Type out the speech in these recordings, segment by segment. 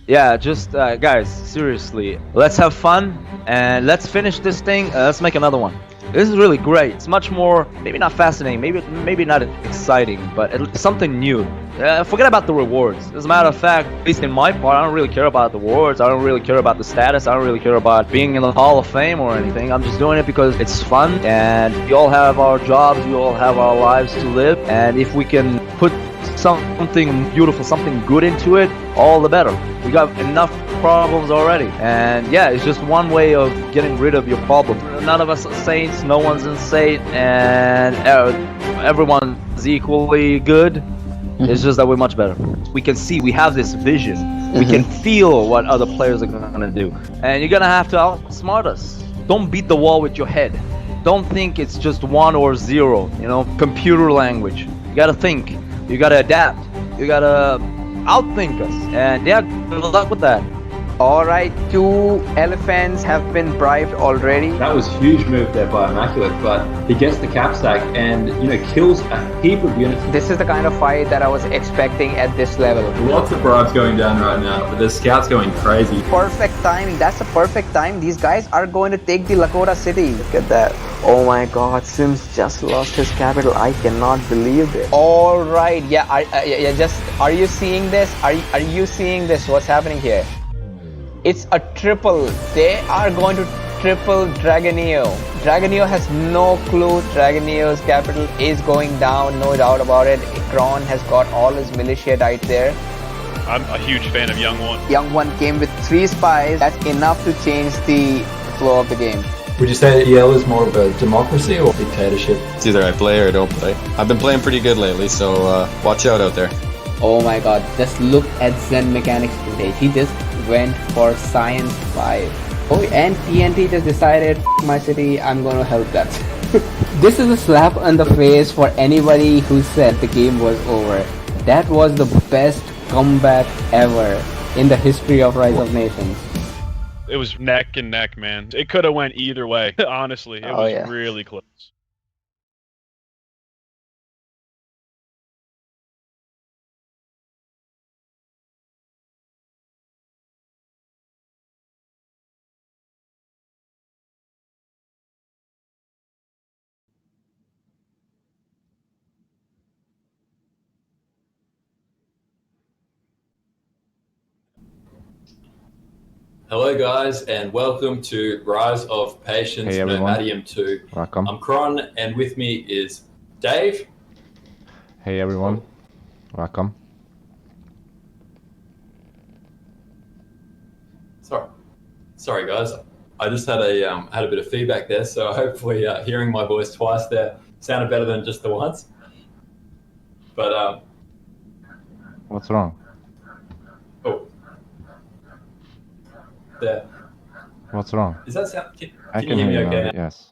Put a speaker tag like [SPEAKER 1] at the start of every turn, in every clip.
[SPEAKER 1] Yeah, just guys, seriously, let's have fun and let's finish this thing. Let's make another one. This is really great. It's much more, maybe not fascinating, maybe not exciting, but it's something new. Forget about the rewards. As a matter of fact, at least in my part, I don't really care about the rewards. I don't really care about the status. I don't really care about being in the Hall of Fame or anything. I'm just doing it because it's fun, and we all have our jobs, we all have our lives to live, and if we can put something beautiful, something good into it, all the better. We got enough problems already, and yeah, it's just one way of getting rid of your problem. None of us are saints, no one's insane, and everyone's equally good. It's just that we're much better. We can see, we have this vision. We can feel what other players are gonna do, and you're gonna have to outsmart us. Don't beat the wall with your head. Don't think it's just 1 or 0, computer language. You gotta think. You gotta adapt. You gotta outthink us. And yeah, good luck with that.
[SPEAKER 2] Alright, 2 elephants have been bribed already.
[SPEAKER 3] That was a huge move there by Immaculate, but he gets the cap stack and, kills a heap of units.
[SPEAKER 2] This is the kind of fight that I was expecting at this level.
[SPEAKER 3] Lots of bribes going down right now, but the scouts going crazy.
[SPEAKER 2] Perfect timing. That's the perfect time. These guys are going to take the Lakota city. Look at that. Oh my god, Sims just lost his capital. I cannot believe it. Alright, yeah, are you seeing this? Are you seeing this? What's happening here? It's a triple. They are going to triple Dragonio. Dragonio has no clue. Dragonio's capital is going down, no doubt about it. Kron has got all his militia right there.
[SPEAKER 4] I'm a huge fan of Young One.
[SPEAKER 2] Young One came with 3 spies. That's enough to change the flow of the game.
[SPEAKER 3] Would you say that EL is more of a democracy or dictatorship?
[SPEAKER 5] It's either I play or I don't play. I've been playing pretty good lately, so watch out there.
[SPEAKER 2] Oh my god, just look at Zen Mechanics today. He just went for Science 5. Oh, and TNT just decided, my city, I'm gonna help that. This is a slap on the face for anybody who said the game was over. That was the best comeback ever in the history of Rise of Nations.
[SPEAKER 4] It was neck and neck, man. It could have went either way. Honestly, it was really close.
[SPEAKER 3] Hello guys, and welcome to Rise of Patience Nomadium 2.
[SPEAKER 6] Welcome.
[SPEAKER 3] I'm Kron, and with me is Dave.
[SPEAKER 6] Hey everyone, welcome.
[SPEAKER 3] Sorry guys, I just had a bit of feedback there, so hopefully hearing my voice twice there sounded better than just the once. But
[SPEAKER 6] what's wrong?
[SPEAKER 3] Oh. There.
[SPEAKER 6] What's wrong?
[SPEAKER 3] Does that sound?
[SPEAKER 6] I
[SPEAKER 3] can you hear me okay now?
[SPEAKER 6] Yes.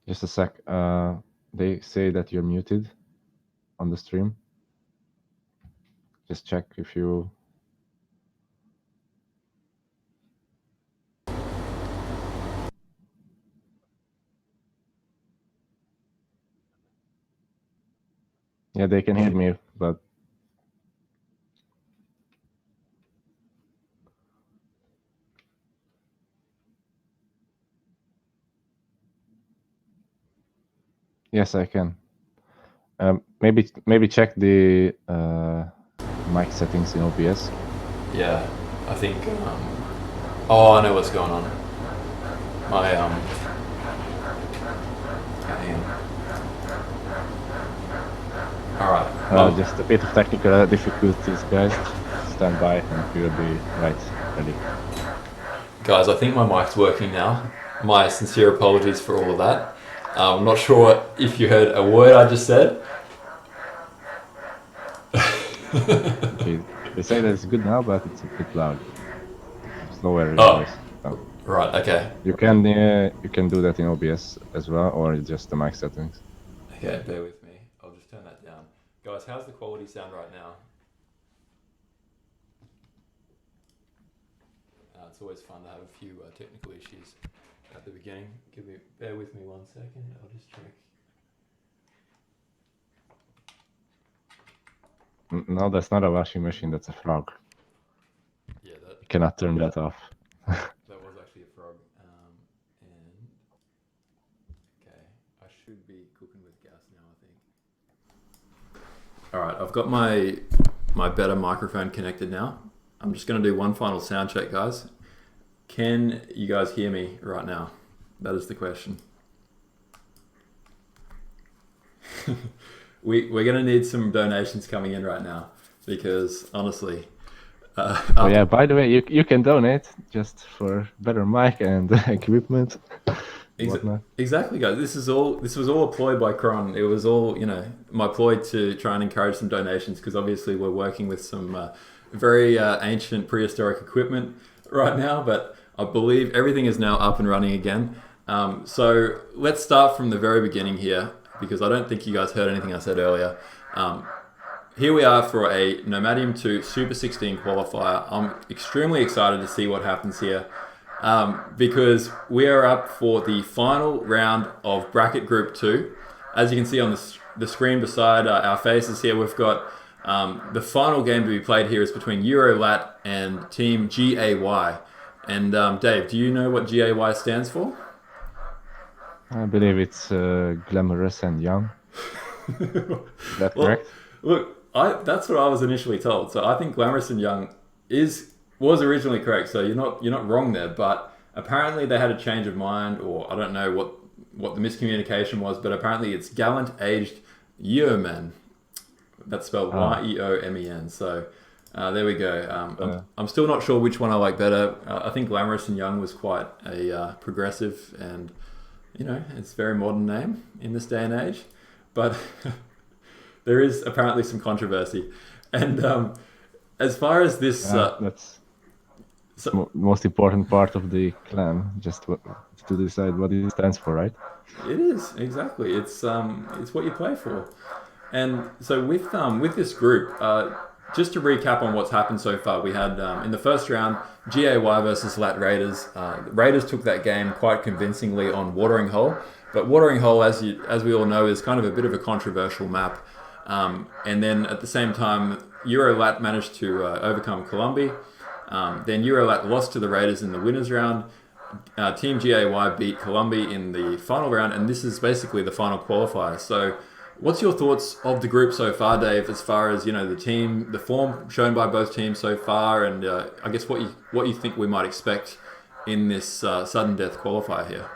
[SPEAKER 6] Just a sec. They say that you're muted on the stream. Just check if you... Yeah, they can hear me, but... Yes, I can. Maybe check the mic settings in OBS.
[SPEAKER 3] Yeah, I think. Oh, I know what's going on. My hang on. All right.
[SPEAKER 6] Just a bit of technical difficulties, guys. Stand by, and we'll be ready.
[SPEAKER 3] Guys, I think my mic's working now. My sincere apologies for all of that. I'm not sure if you heard a word I just said.
[SPEAKER 6] Okay. They say that it's good now, but it's a bit loud. Slower
[SPEAKER 3] Oh.
[SPEAKER 6] voice. So
[SPEAKER 3] Right, okay.
[SPEAKER 6] you can do that in OBS as well, or just the mic settings.
[SPEAKER 3] Okay, bear with me. I'll just turn that down. Guys, how's the quality sound right now? It's always fun to have a few technical issues at the beginning. Bear with me 1 second. I'll just check.
[SPEAKER 6] No, that's not a washing machine. That's a frog.
[SPEAKER 3] Yeah,
[SPEAKER 6] You cannot turn that off.
[SPEAKER 3] that was actually a frog. And okay, I should be cooking with gas now, I think. All right, I've got my better microphone connected now. I'm just going to do one final sound check, guys. Can you guys hear me right now? That is the question. We're going to need some donations coming in right now because honestly...
[SPEAKER 6] oh yeah, by the way, you can donate just for better mic and equipment.
[SPEAKER 3] Exactly, guys. This was all a ploy by Kron. It was all, my ploy to try and encourage some donations because obviously we're working with some very ancient prehistoric equipment right now, but I believe everything is now up and running again. So let's start from the very beginning here because I don't think you guys heard anything I said earlier. Here we are for a Nomadium 2 Super 16 qualifier. I'm extremely excited to see what happens here because we are up for the final round of bracket group 2. As you can see on the screen beside our faces here, we've got the final game to be played here is between LAT and team G.a.Y. And Dave, do you know what G.a.Y stands for?
[SPEAKER 6] I believe it's glamorous and young. Is that correct?
[SPEAKER 3] Look, that's what I was initially told. So I think glamorous and young was originally correct. So you're not wrong there. But apparently they had a change of mind, or I don't know what the miscommunication was. But apparently it's gallant aged yeoman. That's spelled Y-E-O-M-E-N. So there we go. I'm still not sure which one I like better. I think glamorous and young was quite a progressive and it's a very modern name in this day and age. But there is apparently some controversy. And as far as this...
[SPEAKER 6] that's the most important part of the clan, just to decide what it stands for, right?
[SPEAKER 3] It is, exactly. It's what you play for. And so with this group, just to recap on what's happened so far, we had in the first round, G.a.Y versus LAT Raiders. Raiders took that game quite convincingly on Watering Hole. But Watering Hole, as we all know, is kind of a bit of a controversial map. And then at the same time, LAT managed to overcome Colombia. Then LAT lost to the Raiders in the winners round. Team G.a.Y beat Colombia in the final round, and this is basically the final qualifier. So what's your thoughts of the group so far, Dave, as far as the form shown by both teams so far, and I guess what you think we might expect in this sudden death qualifier here?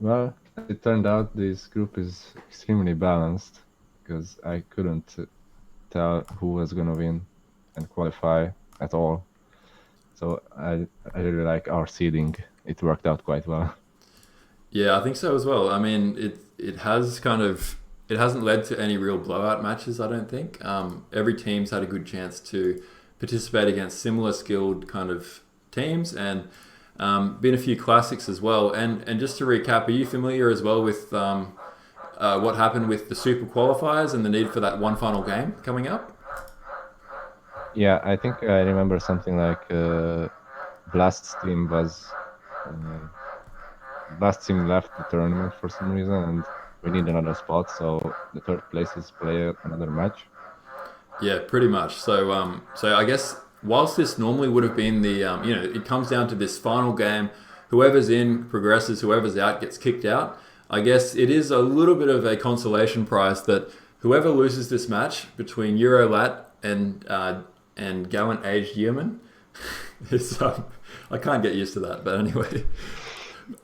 [SPEAKER 6] Well, it turned out this group is extremely balanced because I couldn't tell who was gonna win and qualify at all. So I really like our seeding. It worked out quite well.
[SPEAKER 3] Yeah, I think so as well. I mean, it hasn't led to any real blowout matches, I don't think. Every team's had a good chance to participate against similar skilled kind of teams, and been a few classics as well. And just to recap, are you familiar as well with what happened with the super qualifiers and the need for that one final game coming up?
[SPEAKER 6] Yeah, I think I remember something like Blast's team left the tournament for some reason, and we need another spot, so the third places play another match.
[SPEAKER 3] Yeah, pretty much. So I guess whilst this normally would have been the it comes down to this final game. Whoever's in progresses, whoever's out gets kicked out. I guess it is a little bit of a consolation prize that whoever loses this match between LAT and gallant aged yeoman is I can't get used to that, but anyway.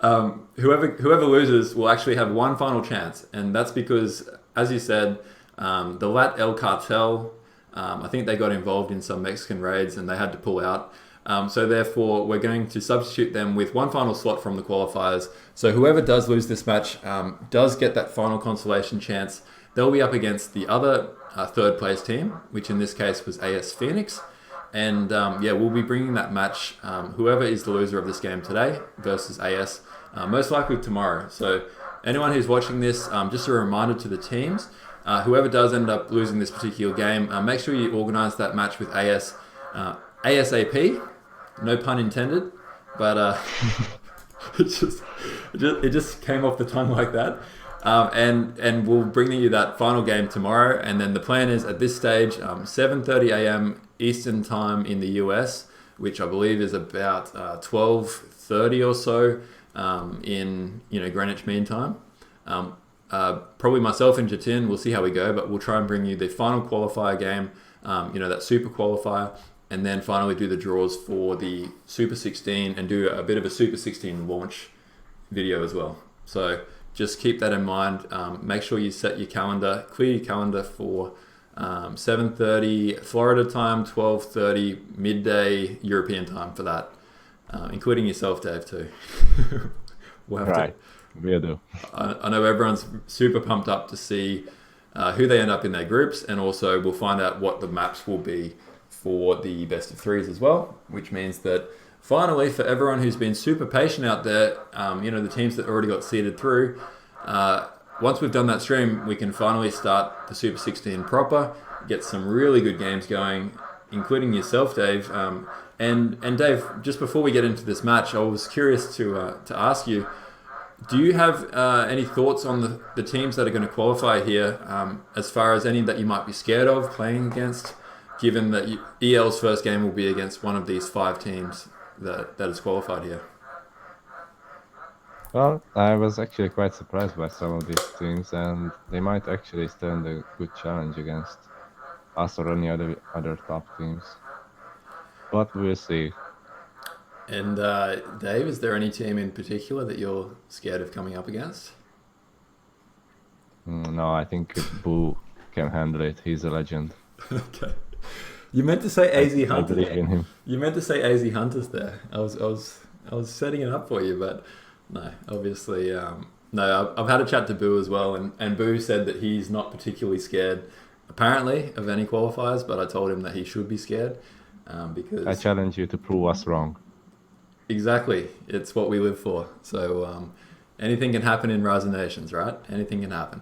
[SPEAKER 3] Whoever loses will actually have one final chance, and that's because, as you said, the LAT El Cartel, I think they got involved in some Mexican raids and they had to pull out. So therefore, we're going to substitute them with one final slot from the qualifiers. So whoever does lose this match does get that final consolation chance they'll be up against the other third place team, which in this case was AS Phoenix. And we'll be bringing that match, whoever is the loser of this game today versus AS, most likely tomorrow. So anyone who's watching this, just a reminder to the teams, whoever does end up losing this particular game, make sure you organise that match with AS ASAP. No pun intended, but it just came off the tongue like that. And we'll bring you that final game tomorrow. And then the plan is at this stage, 7:30 a.m. Eastern time in the US, which I believe is about 12:30 or so in Greenwich Mean Time. Probably myself and Jatin, we'll see how we go, but we'll try and bring you the final qualifier game, that super qualifier, and then finally do the draws for the Super 16 and do a bit of a Super 16 launch video as well. So just keep that in mind. Make sure you set your calendar, clear your calendar for 7:30 Florida time, 12:30 midday European time for that, including yourself, Dave, too. We'll have
[SPEAKER 6] right. We do.
[SPEAKER 3] I know everyone's super pumped up to see who they end up in their groups, and also we'll find out what the maps will be for the best of threes as well, which means that finally, for everyone who's been super patient out there, the teams that already got seeded through, once we've done that stream, we can finally start the Super 16 proper, get some really good games going, including yourself, Dave. And Dave, just before we get into this match, I was curious to ask you, do you have any thoughts on the teams that are going to qualify here, as far as any that you might be scared of playing against, given that EL's first game will be against one of these 5 teams that is qualified here?
[SPEAKER 6] Well, I was actually quite surprised by some of these teams, and they might actually stand a good challenge against us or any other top teams. But we'll see.
[SPEAKER 3] And Dave, is there any team in particular that you're scared of coming up against?
[SPEAKER 6] No, I think Boo can handle it. He's a legend.
[SPEAKER 3] Okay. You meant to say AZ
[SPEAKER 6] I
[SPEAKER 3] Hunters.
[SPEAKER 6] believe in him.
[SPEAKER 3] You meant to say AZ Hunters there. I was setting it up for you, but no, obviously, no. I've had a chat to Boo as well, and Boo said that he's not particularly scared, apparently, of any qualifiers. But I told him that he should be scared, because
[SPEAKER 6] I challenge you to prove us wrong.
[SPEAKER 3] Exactly, it's what we live for. So anything can happen in Rise of Nations, right? Anything can happen.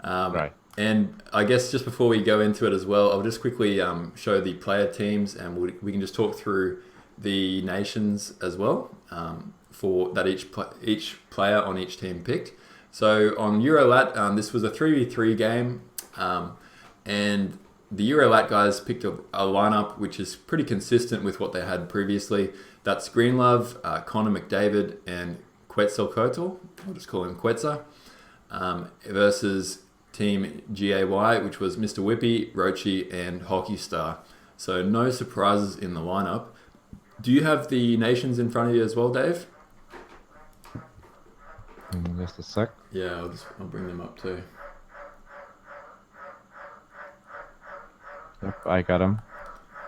[SPEAKER 6] Right.
[SPEAKER 3] And I guess just before we go into it as well, I'll just quickly show the player teams, and we can just talk through the nations as well, for that each player on each team picked. So on EuroLat, this was a 3v3 game, and the EuroLat guys picked a lineup which is pretty consistent with what they had previously. That's Greenlove, Connor McDavid, and Quetzalcoatl, I'll just call him Quetza, versus Team G.a.Y, which was Mr. Whippy, Rochi, and Hockey Star. So no surprises in the lineup. Do you have the nations in front of you as well, Dave?
[SPEAKER 6] Just a sec.
[SPEAKER 3] Yeah, I'll bring them up too.
[SPEAKER 6] Yep, I got him.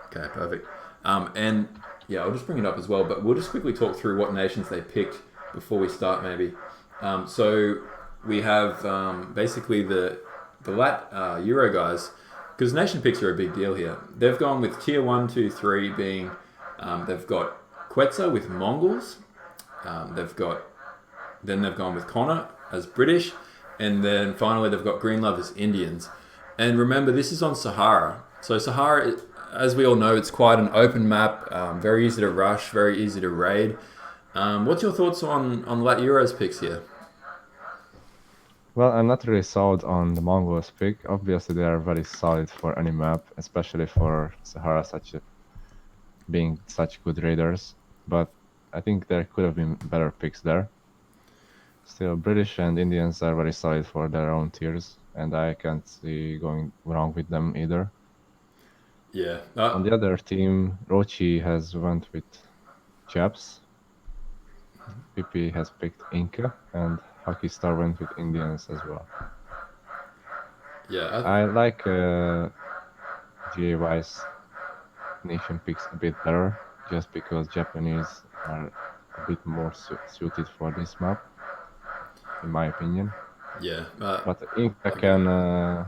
[SPEAKER 3] Okay, perfect. And yeah, I'll just bring it up as well, but we'll just quickly talk through what nations they picked before we start maybe. So we have basically the LAT Euro guys, because nation picks are a big deal here. They've gone with tier 1, 2, 3 being, they've got Quetza with Mongols, they've gone with Connor as British, and then finally they've got Greenlove as Indians. And remember, this is on Sahara. So Sahara, as we all know, it's quite an open map, very easy to rush, very easy to raid. What's your thoughts on LAT Euro's picks here?
[SPEAKER 6] Well, I'm not really sold on the Mongols pick. Obviously, they are very solid for any map, especially for Sahara, being such good raiders. But I think there could have been better picks there. Still, British and Indians are very solid for their own tiers, and I can't see going wrong with them either.
[SPEAKER 3] Yeah.
[SPEAKER 6] On the other team, Rochi has went with Chaps. PP has picked Inca, and Hockey Star went with Indians as well.
[SPEAKER 3] Yeah.
[SPEAKER 6] I like G.a.Y's nation picks a bit better, just because Japanese are a bit more suited for this map, in my opinion.
[SPEAKER 3] Yeah.
[SPEAKER 6] But Inca can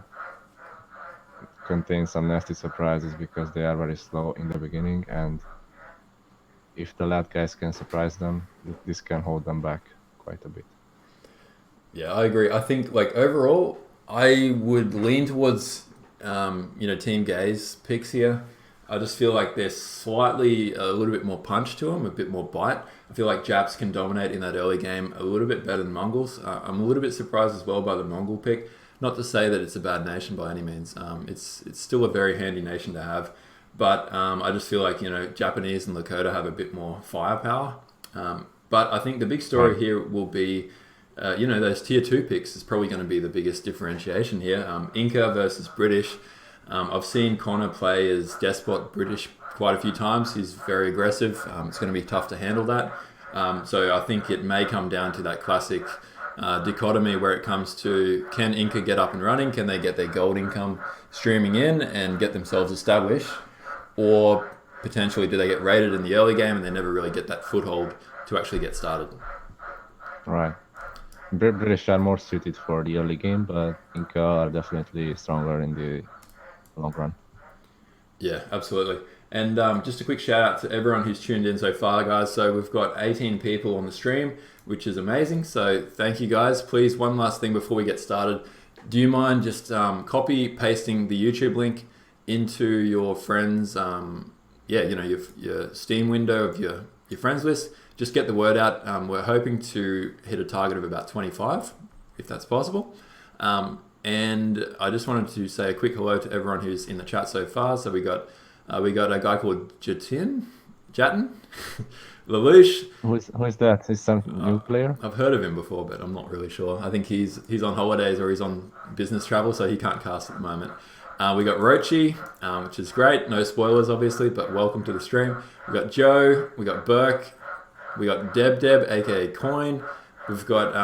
[SPEAKER 6] contain some nasty surprises because they are very slow in the beginning, and if the LAT guys can surprise them, this can hold them back quite a bit.
[SPEAKER 3] Yeah, I agree. I think like overall, I would lean towards Team G.a.Y's picks here. I just feel like there's slightly a little bit more punch to them, a bit more bite. I feel like Japs can dominate in that early game a little bit better than Mongols. I'm a little bit surprised as well by the Mongol pick. Not to say that it's a bad nation by any means. It's still a very handy nation to have, but I just feel like Japanese and Lakota have a bit more firepower. But I think the big story here will be. Those tier 2 picks is probably going to be the biggest differentiation here. Inca versus British. I've seen Connor play as Despot British quite a few times. He's very aggressive. It's going to be tough to handle that. So I think it may come down to that classic dichotomy where it comes to, can Inca get up and running? Can they get their gold income streaming in and get themselves established? Or potentially do they get raided in the early game and they never really get that foothold to actually get started?
[SPEAKER 6] Right. British are more suited for the early game, but Inca are definitely stronger in the long run.
[SPEAKER 3] Yeah, absolutely. And just a quick shout out to everyone who's tuned in so far, guys. So we've got 18 people on the stream, which is amazing. So thank you, guys. Please, one last thing before we get started. Do you mind just copy pasting the YouTube link into your friends' your Steam window of your friends list? Just get the word out. We're hoping to hit a target of about 25, if that's possible. And I just wanted to say a quick hello to everyone who's in the chat so far. So we got a guy called Jatin, Lelouch.
[SPEAKER 6] Who is that? Is some new player?
[SPEAKER 3] I've heard of him before, but I'm not really sure. I think he's on holidays or he's on business travel, so he can't cast at the moment. We got Rochi, which is great. No spoilers, obviously, but welcome to the stream. We got Joe. We got Burke. We got Deb, aka Coin. We've got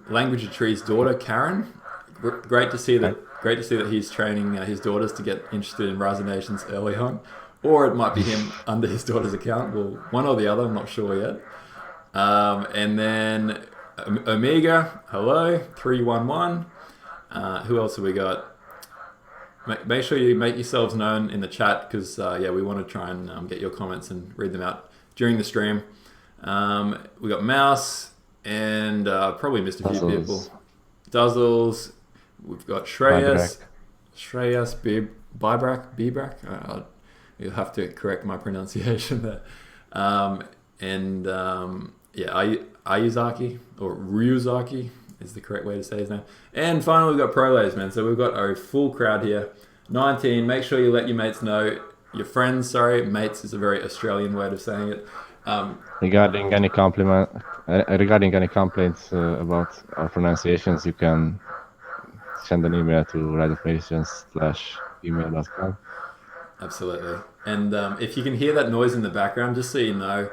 [SPEAKER 3] Language of Tree's daughter, Karen. Great to see that. Great to see that he's training his daughters to get interested in Rise of Nations early on, or it might be him under his daughter's account. Well, one or the other. I'm not sure yet. And then Omega, hello, 311. Who else have we got? Make sure you make yourselves known in the chat because we want to try and get your comments and read them out during the stream. We got Mouse and probably missed a few people. Duzzles. We've got Shreyas Bibrak. You'll have to correct my pronunciation there. Ayuzaki or Ryuzaki is the correct way to say his name. And finally, we've got Prolays, man. So we've got a full crowd here. 19. Make sure you let your mates know. Your friends, sorry. Mates is a very Australian way of saying it.
[SPEAKER 6] Regarding any complaints about our pronunciations, you can send an email to rideofnations@gmail.com.
[SPEAKER 3] Absolutely. And if you can hear that noise in the background, just so you know,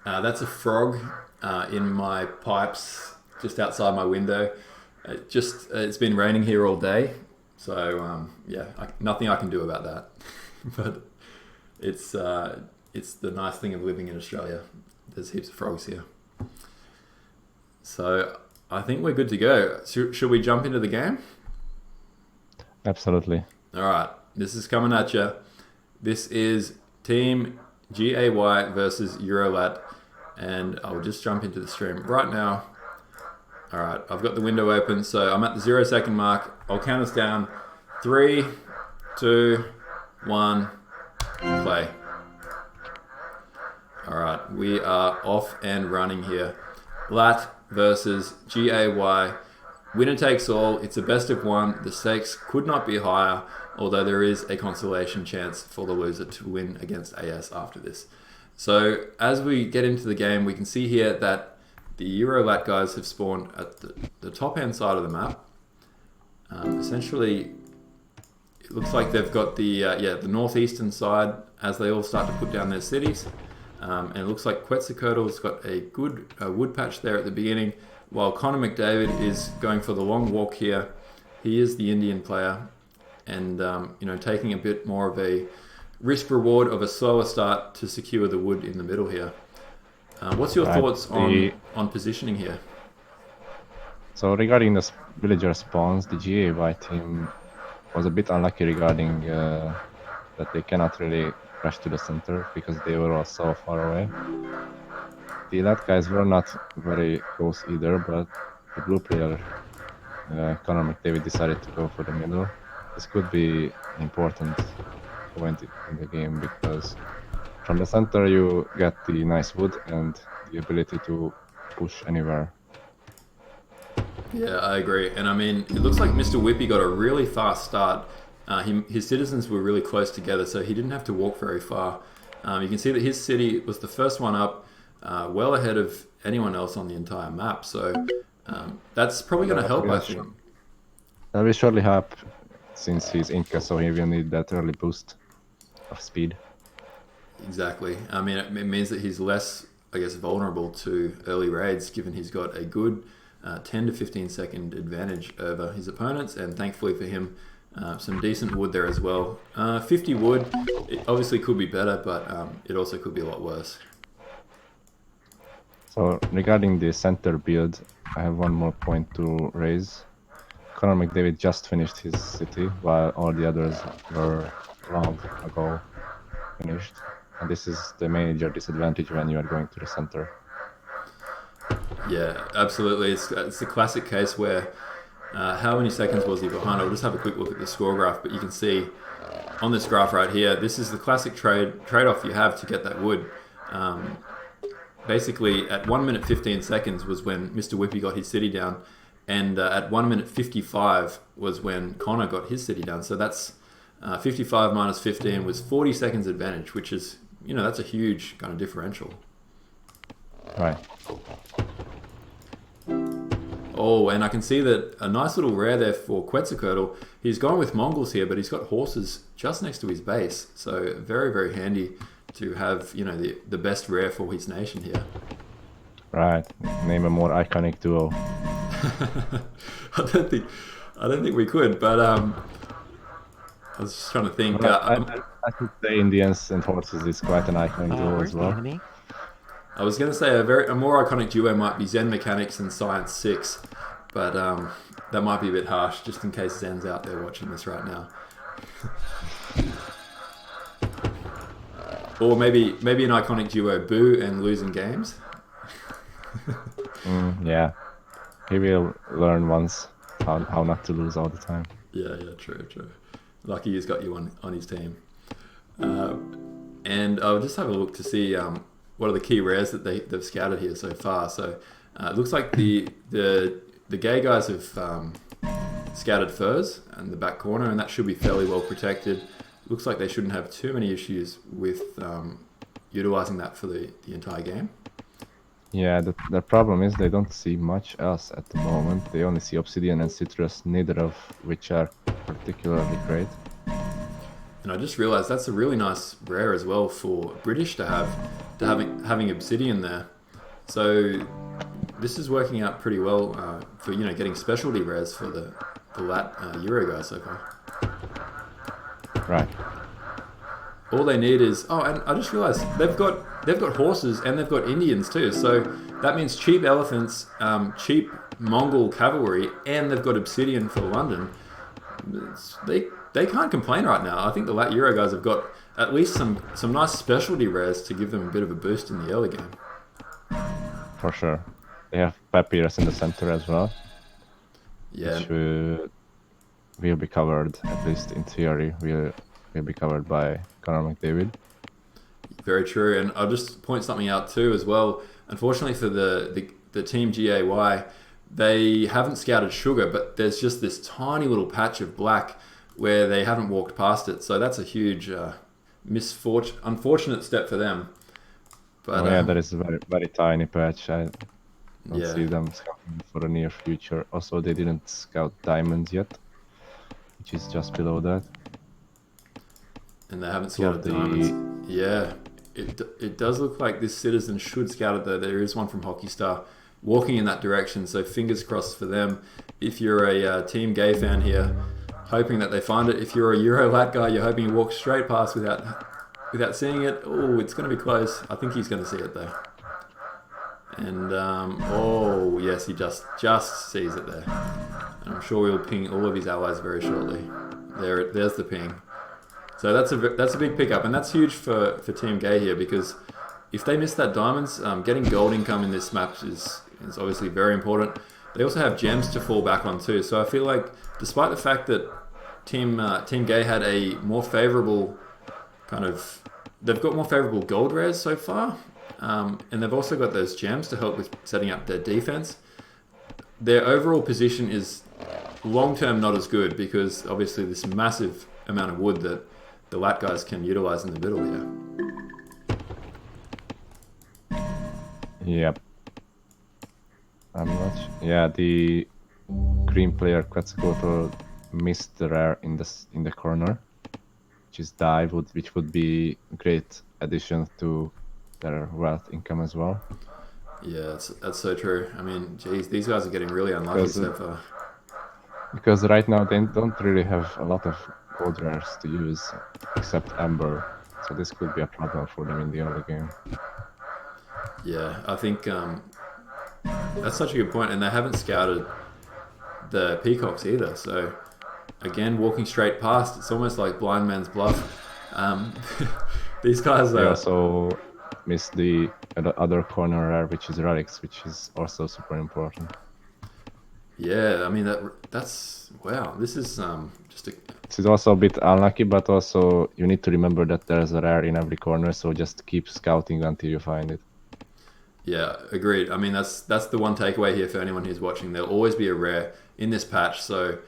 [SPEAKER 3] that's a frog in my pipes just outside my window. It's been raining here all day, so nothing I can do about that. But it's the nice thing of living in Australia. There's heaps of frogs here. So I think we're good to go. Should we jump into the game?
[SPEAKER 6] Absolutely.
[SPEAKER 3] All right. This is coming at you. This is Team G.a.Y. versus Eurolat. And I'll just jump into the stream right now. All right. I've got the window open. So I'm at the 0 second mark. I'll count us down. 3, 2, 1, play. All right. We are off and running here. LAT versus G.a.Y. Winner takes all. It's a best of one. The stakes could not be higher, although there is a consolation chance for the loser to win against AS after this. So as we get into the game, we can see here that the Euro-Lat guys have spawned at the top-hand side of the map. Essentially, it looks like they've got the northeastern side as they all start to put down their cities. And it looks like Quetzalcoatl's got a good wood patch there at the beginning, while Connor McDavid is going for the long walk here. He is the Indian player, and taking a bit more of a risk reward of a slower start to secure the wood in the middle here. What's your thoughts on positioning here?
[SPEAKER 6] So regarding villager spawns, the G.a.Y team was a bit unlucky regarding that they cannot really rush to the center because they were all so far away. The LAT guys were not very close either, but the blue player, Conor McDavid, decided to go for the middle. This could be an important point in the game because from the center you get the nice wood and the ability to push anywhere.
[SPEAKER 3] Yeah, I agree. And I mean, it looks like Mr. Whippy got a really fast start. His citizens were really close together, so he didn't have to walk very far. You can see that his city was the first one up, well ahead of anyone else on the entire map. So that's probably going to help, I think.
[SPEAKER 6] That will surely help since he's Inca, so he will need that early boost of speed.
[SPEAKER 3] Exactly. I mean, it means that he's less, I guess, vulnerable to early raids, given he's got a good 10 to 15 second advantage over his opponents, and thankfully for him, some decent wood there as well. 50 wood, it obviously could be better, but it also could be a lot worse.
[SPEAKER 6] So regarding the center build, I have one more point to raise. Conor McDavid just finished his city, while all the others were long ago finished. And this is the major disadvantage when you are going to the center.
[SPEAKER 3] Yeah, absolutely. It's the classic case where how many seconds was he behind? I'll just have a quick look at the score graph, but you can see on this graph right here, this is the classic trade-off you have to get that wood. Basically, at 1 minute 15 seconds was when Mr. Whippy got his city down, and at 1 minute 55 was when Connor got his city down. So that's 55 minus 15 was 40 seconds advantage, which is, you know, that's a huge kind of differential.
[SPEAKER 6] Right.
[SPEAKER 3] Oh, and I can see that a nice little rare there for Quetzalcoatl. He's gone with Mongols here, but he's got horses just next to his base. So very, very handy to have, you know, the best rare for his nation here.
[SPEAKER 6] Right. Name a more iconic duo.
[SPEAKER 3] I don't think we could, but I was just trying to think.
[SPEAKER 6] I could say Indians and horses is quite an iconic duo as well.
[SPEAKER 3] I was going to say a more iconic duo might be Zen Mechanics and Science 6, but that might be a bit harsh, just in case Zen's out there watching this right now. Or maybe an iconic duo, Boo and Losing Games.
[SPEAKER 6] Yeah, he will learn once how not to lose all the time.
[SPEAKER 3] Yeah, true. Lucky he's got you on his team. And I'll just have a look to see what are the key rares that they've scouted here so far. So it looks like the G.a.Y guys have scouted furs in the back corner, and that should be fairly well protected. Looks like they shouldn't have too many issues with utilizing that for the entire game.
[SPEAKER 6] Yeah, the problem is they don't see much else at the moment. They only see Obsidian and Citrus, neither of which are particularly great.
[SPEAKER 3] And I just realized that's a really nice rare as well for British to have, having Obsidian there. So this is working out pretty well for, you know, getting specialty rares for the LAT Uruguay so far.
[SPEAKER 6] Right.
[SPEAKER 3] All they need is and I just realized they've got horses and they've got Indians too. So that means cheap elephants, cheap Mongol cavalry, and they've got Obsidian for London. They can't complain right now. I think the LAT Euro guys have got at least some nice specialty rares to give them a bit of a boost in the early game.
[SPEAKER 6] For sure. They have Papyrus in the center as well.
[SPEAKER 3] Yeah.
[SPEAKER 6] Which will be covered, at least in theory, will be covered by Conor McDavid.
[SPEAKER 3] Very true. And I'll just point something out too as well. Unfortunately for the team G.a.Y, they haven't scouted sugar, but there's just this tiny little patch of black where they haven't walked past it. So that's a huge unfortunate step for them. But
[SPEAKER 6] yeah, that is a very, very tiny patch. I don't see them scouting for the near future. Also, they didn't scout diamonds yet, which is just below that.
[SPEAKER 3] And they haven't scouted diamonds. Yeah, it does look like this citizen should scout it though. There is one from Hockey Star walking in that direction, so fingers crossed for them. If you're a Team G.a.Y fan here, hoping that they find it. If you're a Euro LAT guy, you're hoping you walk straight past without seeing it. Oh, it's going to be close. I think he's going to see it though. And, oh, yes, he just sees it there. And I'm sure we'll ping all of his allies very shortly. There's the ping. So that's a big pickup, and that's huge for Team G.a.Y here, because if they miss that diamonds, getting gold income in this map is obviously very important. They also have gems to fall back on too, so I feel like despite the fact that Team G.a.Y had a more favorable they've got more favorable gold rares so far, and they've also got those gems to help with setting up their defense. Their overall position is long-term not as good, because obviously this massive amount of wood that the LAT guys can utilize in the middle here.
[SPEAKER 6] Yep. Yeah, the green player Quetzalcoatl missed the rare in the corner, which is dive, which would be a great addition to their wealth income as well.
[SPEAKER 3] Yeah, that's so true. I mean, geez, these guys are getting really unlucky so far.
[SPEAKER 6] Because right now they don't really have a lot of gold rares to use, except Amber, so this could be a problem for them in the early game.
[SPEAKER 3] Yeah, I think that's such a good point, and they haven't scouted the peacocks either, so again, walking straight past, it's almost like blind man's bluff. These guys
[SPEAKER 6] They also missed the other corner rare, which is relics, which is also super important.
[SPEAKER 3] Yeah, I mean that's wow. This is just a.
[SPEAKER 6] This is also a bit unlucky, but also you need to remember that there's a rare in every corner, so just keep scouting until you find it.
[SPEAKER 3] Yeah, agreed. I mean that's the one takeaway here for anyone who's watching. There'll always be a rare in this patch, so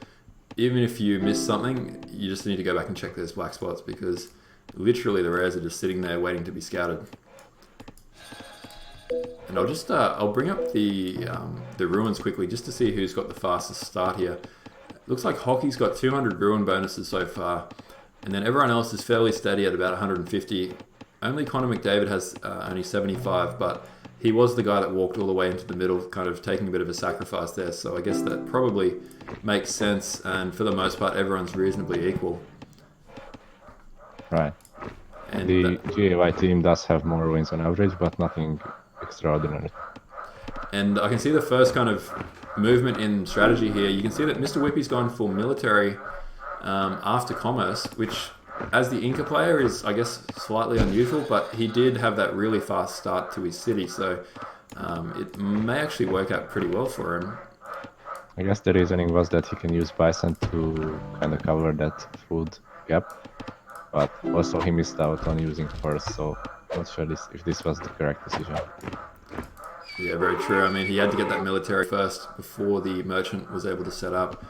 [SPEAKER 3] even if you miss something, you just need to go back and check those black spots, because literally the rares are just sitting there waiting to be scouted. And I'll just I'll bring up the ruins quickly just to see who's got the fastest start here. Looks like Hockey's got 200 ruin bonuses so far, and then everyone else is fairly steady at about 150. Only Connor McDavid has only 75, but he was the guy that walked all the way into the middle, kind of taking a bit of a sacrifice there. So I guess that probably makes sense, and for the most part, everyone's reasonably equal.
[SPEAKER 6] Right.
[SPEAKER 3] And
[SPEAKER 6] the G.a.Y team does have more wins on average, but nothing extraordinary.
[SPEAKER 3] And I can see the first kind of movement in strategy here. You can see that Mr. Whippy's gone for military after commerce, which as the Inca player is, I guess, slightly unusual, but he did have that really fast start to his city, so it may actually work out pretty well for him.
[SPEAKER 6] I guess the reasoning was that he can use bison to kind of cover that food gap, but also he missed out on using furs, so I'm not sure if this was the correct decision.
[SPEAKER 3] Yeah, very true. I mean, he had to get that military first before the merchant was able to set up.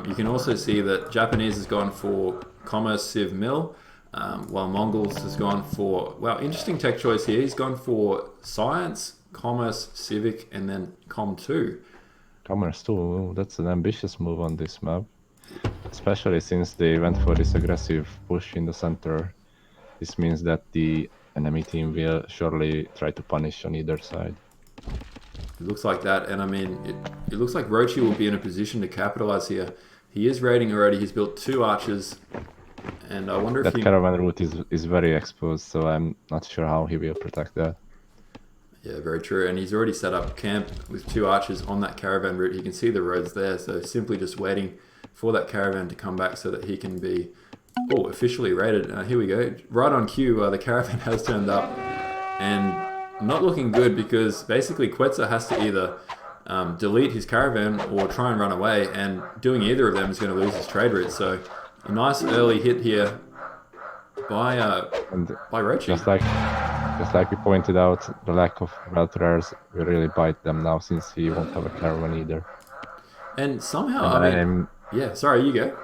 [SPEAKER 3] You can also see that Japanese has gone for commerce, civ, mill, while Mongols has gone for, well, interesting tech choice here. He's gone for science, commerce, civic, and then com 2.
[SPEAKER 6] Commerce too, that's an ambitious move on this map. Especially since they went for this aggressive push in the center. This means that the enemy team will surely try to punish on either side.
[SPEAKER 3] It looks like that, and I mean, it looks like Rochi will be in a position to capitalize here. He is raiding already, he's built 2 archers, and I wonder if
[SPEAKER 6] that caravan route is very exposed, so I'm not sure how he will protect that.
[SPEAKER 3] Yeah, very true, and he's already set up camp with 2 archers on that caravan route. He can see the roads there, so simply just waiting for that caravan to come back so that he can be officially raided. Here we go, right on cue, the caravan has turned up, and not looking good, because basically Quetzal has to either delete his caravan or try and run away, and doing either of them is going to lose his trade route. So a nice early hit here by Rochi.
[SPEAKER 6] Just like we pointed out, the lack of wealth rares will really bite them now, since he won't have a caravan either.
[SPEAKER 3] And somehow, yeah, sorry, you go.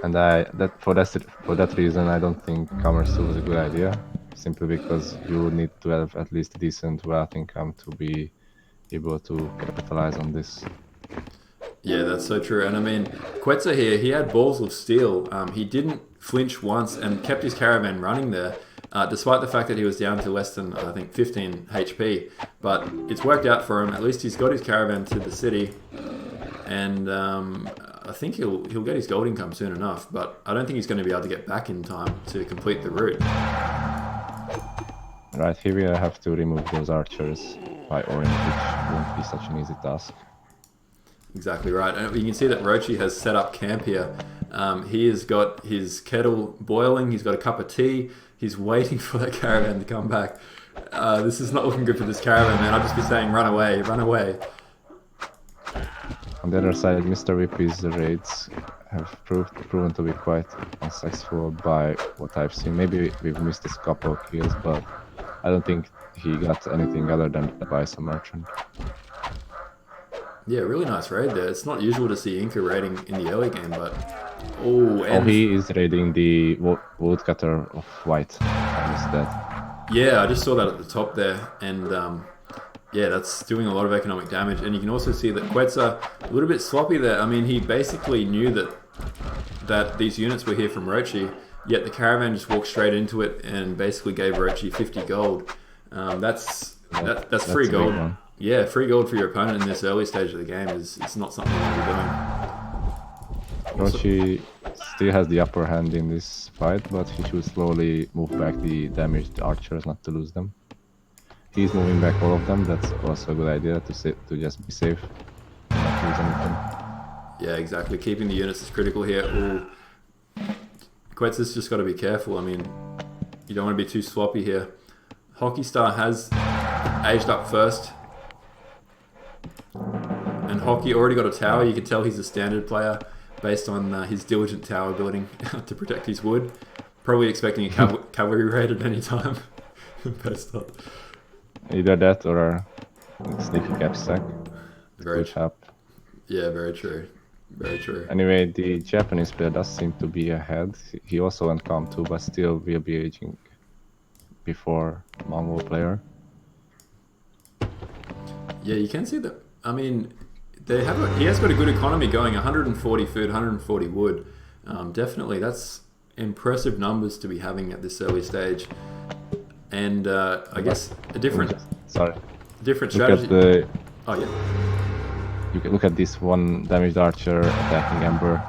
[SPEAKER 6] And for that reason, I don't think commerce was a good idea. Simply because you need to have at least a decent wealth income to be able to capitalize on this.
[SPEAKER 3] Yeah, that's so true. And I mean, Quetzal here, he had balls of steel. He didn't flinch once and kept his caravan running there, despite the fact that he was down to less than, I think, 15 HP. But it's worked out for him. At least he's got his caravan to the city. And I think he'll get his gold income soon enough. But I don't think he's going to be able to get back in time to complete the route.
[SPEAKER 6] Right, here we have to remove those archers by orange, which won't be such an easy task.
[SPEAKER 3] Exactly right. And you can see that Rochi has set up camp here. He has got his kettle boiling, he's got a cup of tea, he's waiting for that caravan to come back. This is not looking good for this caravan, man. I'd just be saying, run away, run away.
[SPEAKER 6] On the other side, Mr. Whippy's raids have proven to be quite unsuccessful by what I've seen. Maybe we've missed a couple of kills, but I don't think he got anything other than the bison merchant.
[SPEAKER 3] Yeah, really nice raid there. It's not usual to see Inca raiding in the early game, but... Oh,
[SPEAKER 6] he is raiding the woodcutter of white. I missed that.
[SPEAKER 3] Yeah, I just saw that at the top there, and yeah, that's doing a lot of economic damage. And you can also see that Quetzal a little bit sloppy there. I mean, he basically knew that these units were here from Rochi, yet the caravan just walked straight into it and basically gave Rochi 50 gold. That's free gold. Yeah, free gold for your opponent in this early stage of the game is not something you want to be doing.
[SPEAKER 6] Rochi still has the upper hand in this fight, but he should slowly move back the damaged archers, not to lose them. He's moving back all of them. That's also a good idea to just be safe and not lose anything.
[SPEAKER 3] Yeah, exactly. Keeping the units is critical here. Ooh. Quetzal's just got to be careful. I mean, you don't want to be too sloppy here. Hockey Star has aged up first. And Hockey already got a tower. You can tell he's a standard player based on his diligent tower building to protect his wood. Probably expecting a cavalry raid at any time. Best up.
[SPEAKER 6] Either that or a sneaky cap stack.
[SPEAKER 3] Very
[SPEAKER 6] true.
[SPEAKER 3] Yeah, very true. Very true.
[SPEAKER 6] Anyway, the Japanese player does seem to be ahead. He also went calm too, but still will be aging before Mongol player.
[SPEAKER 3] Yeah, you can see that. I mean, he has got a good economy going. 140 food, 140 wood. Definitely, that's impressive numbers to be having at this early stage. And I guess a different strategy. Oh yeah.
[SPEAKER 6] You can look at this one damaged archer attacking Ember.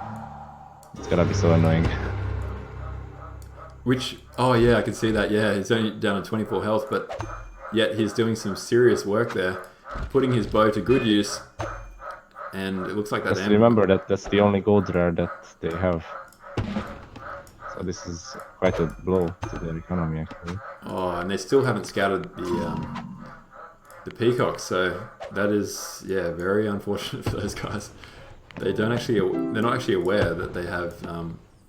[SPEAKER 6] It's gonna be so annoying.
[SPEAKER 3] Oh yeah, I can see that. Yeah, he's only down to 24 health, but yet he's doing some serious work there, putting his bow to good use. And it looks like that.
[SPEAKER 6] Just remember that that's the only gold rare that they have. So this is quite a blow to their economy, actually.
[SPEAKER 3] Oh, and they still haven't scouted the peacock, so that is very unfortunate for those guys. They're not actually aware that they have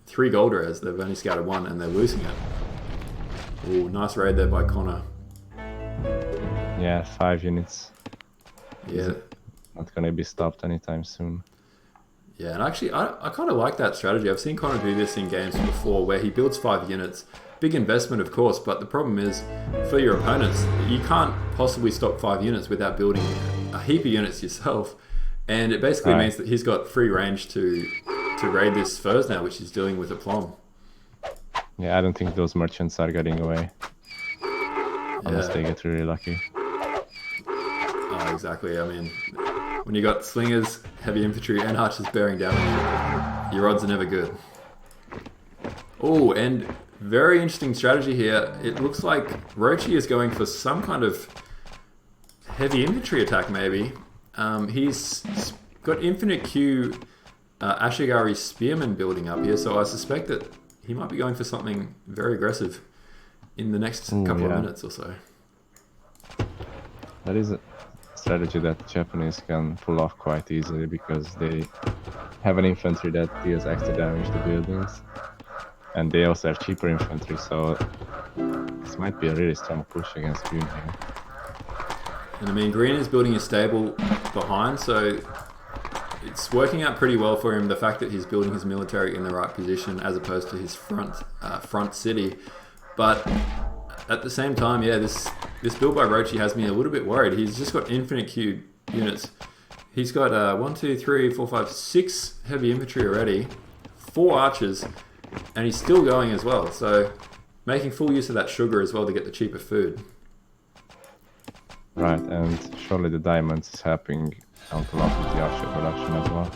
[SPEAKER 3] 3 gold rares. They've only scouted 1, and they're losing it. Oh, nice raid there by Connor.
[SPEAKER 6] Yeah, 5 units.
[SPEAKER 3] Yeah.
[SPEAKER 6] Not gonna be stopped anytime soon.
[SPEAKER 3] Yeah, and actually, I kind of like that strategy. I've seen Connor do this in games before, where he builds 5 units. Big investment, of course, but the problem is, for your opponents, you can't possibly stop 5 units without building a heap of units yourself. And it basically means that he's got free range to raid this Furs now, which he's doing with aplomb.
[SPEAKER 6] Yeah, I don't think those merchants are getting away. Unless they get really lucky.
[SPEAKER 3] Oh, exactly. I mean, when you got slingers, heavy infantry, and archers bearing down on you, your odds are never good. Oh, and very interesting strategy here. It looks like Rochi is going for some kind of heavy infantry attack, maybe. He's got infinite Q Ashigari Spearman building up here, so I suspect that he might be going for something very aggressive in the next couple of minutes or so.
[SPEAKER 6] That is a strategy that Japanese can pull off quite easily because they have an infantry that deals extra damage to buildings, and they also have cheaper infantry, so this might be a really strong push against Green here.
[SPEAKER 3] And I mean, Green is building a stable behind, so it's working out pretty well for him, the fact that he's building his military in the right position as opposed to his front city. But at the same time, yeah, this build by Rochi has me a little bit worried. He's just got infinite Q units. He's got 1, 2, 3, 4, 5, 6 heavy infantry already, 4 archers, and he's still going as well. So making full use of that sugar as well to get the cheaper food.
[SPEAKER 6] Right, and surely the diamonds is helping out a lot with the archer production as well.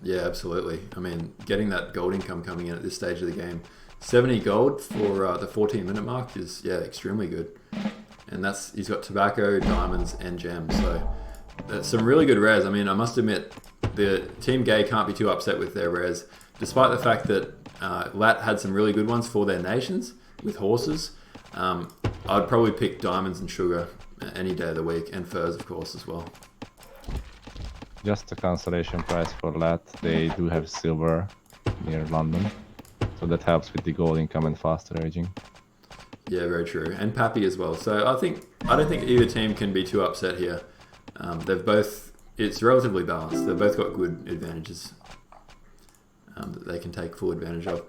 [SPEAKER 3] Yeah, absolutely. I mean, getting that gold income coming in at this stage of the game 70 gold for the 14-minute mark is, yeah, extremely good. And he's got tobacco, diamonds, and gems. So that's some really good rares. I mean, I must admit, the Team G.a.Y can't be too upset with their rares, despite the fact that LAT had some really good ones for their nations with horses. I'd probably pick diamonds and sugar any day of the week, and furs, of course, as well.
[SPEAKER 6] Just a consolation prize for LAT. They do have silver near London, so that helps with the gold income and faster aging.
[SPEAKER 3] Yeah, very true. And Pappy as well. So I don't think either team can be too upset here. It's relatively balanced. They've both got good advantages that they can take full advantage of.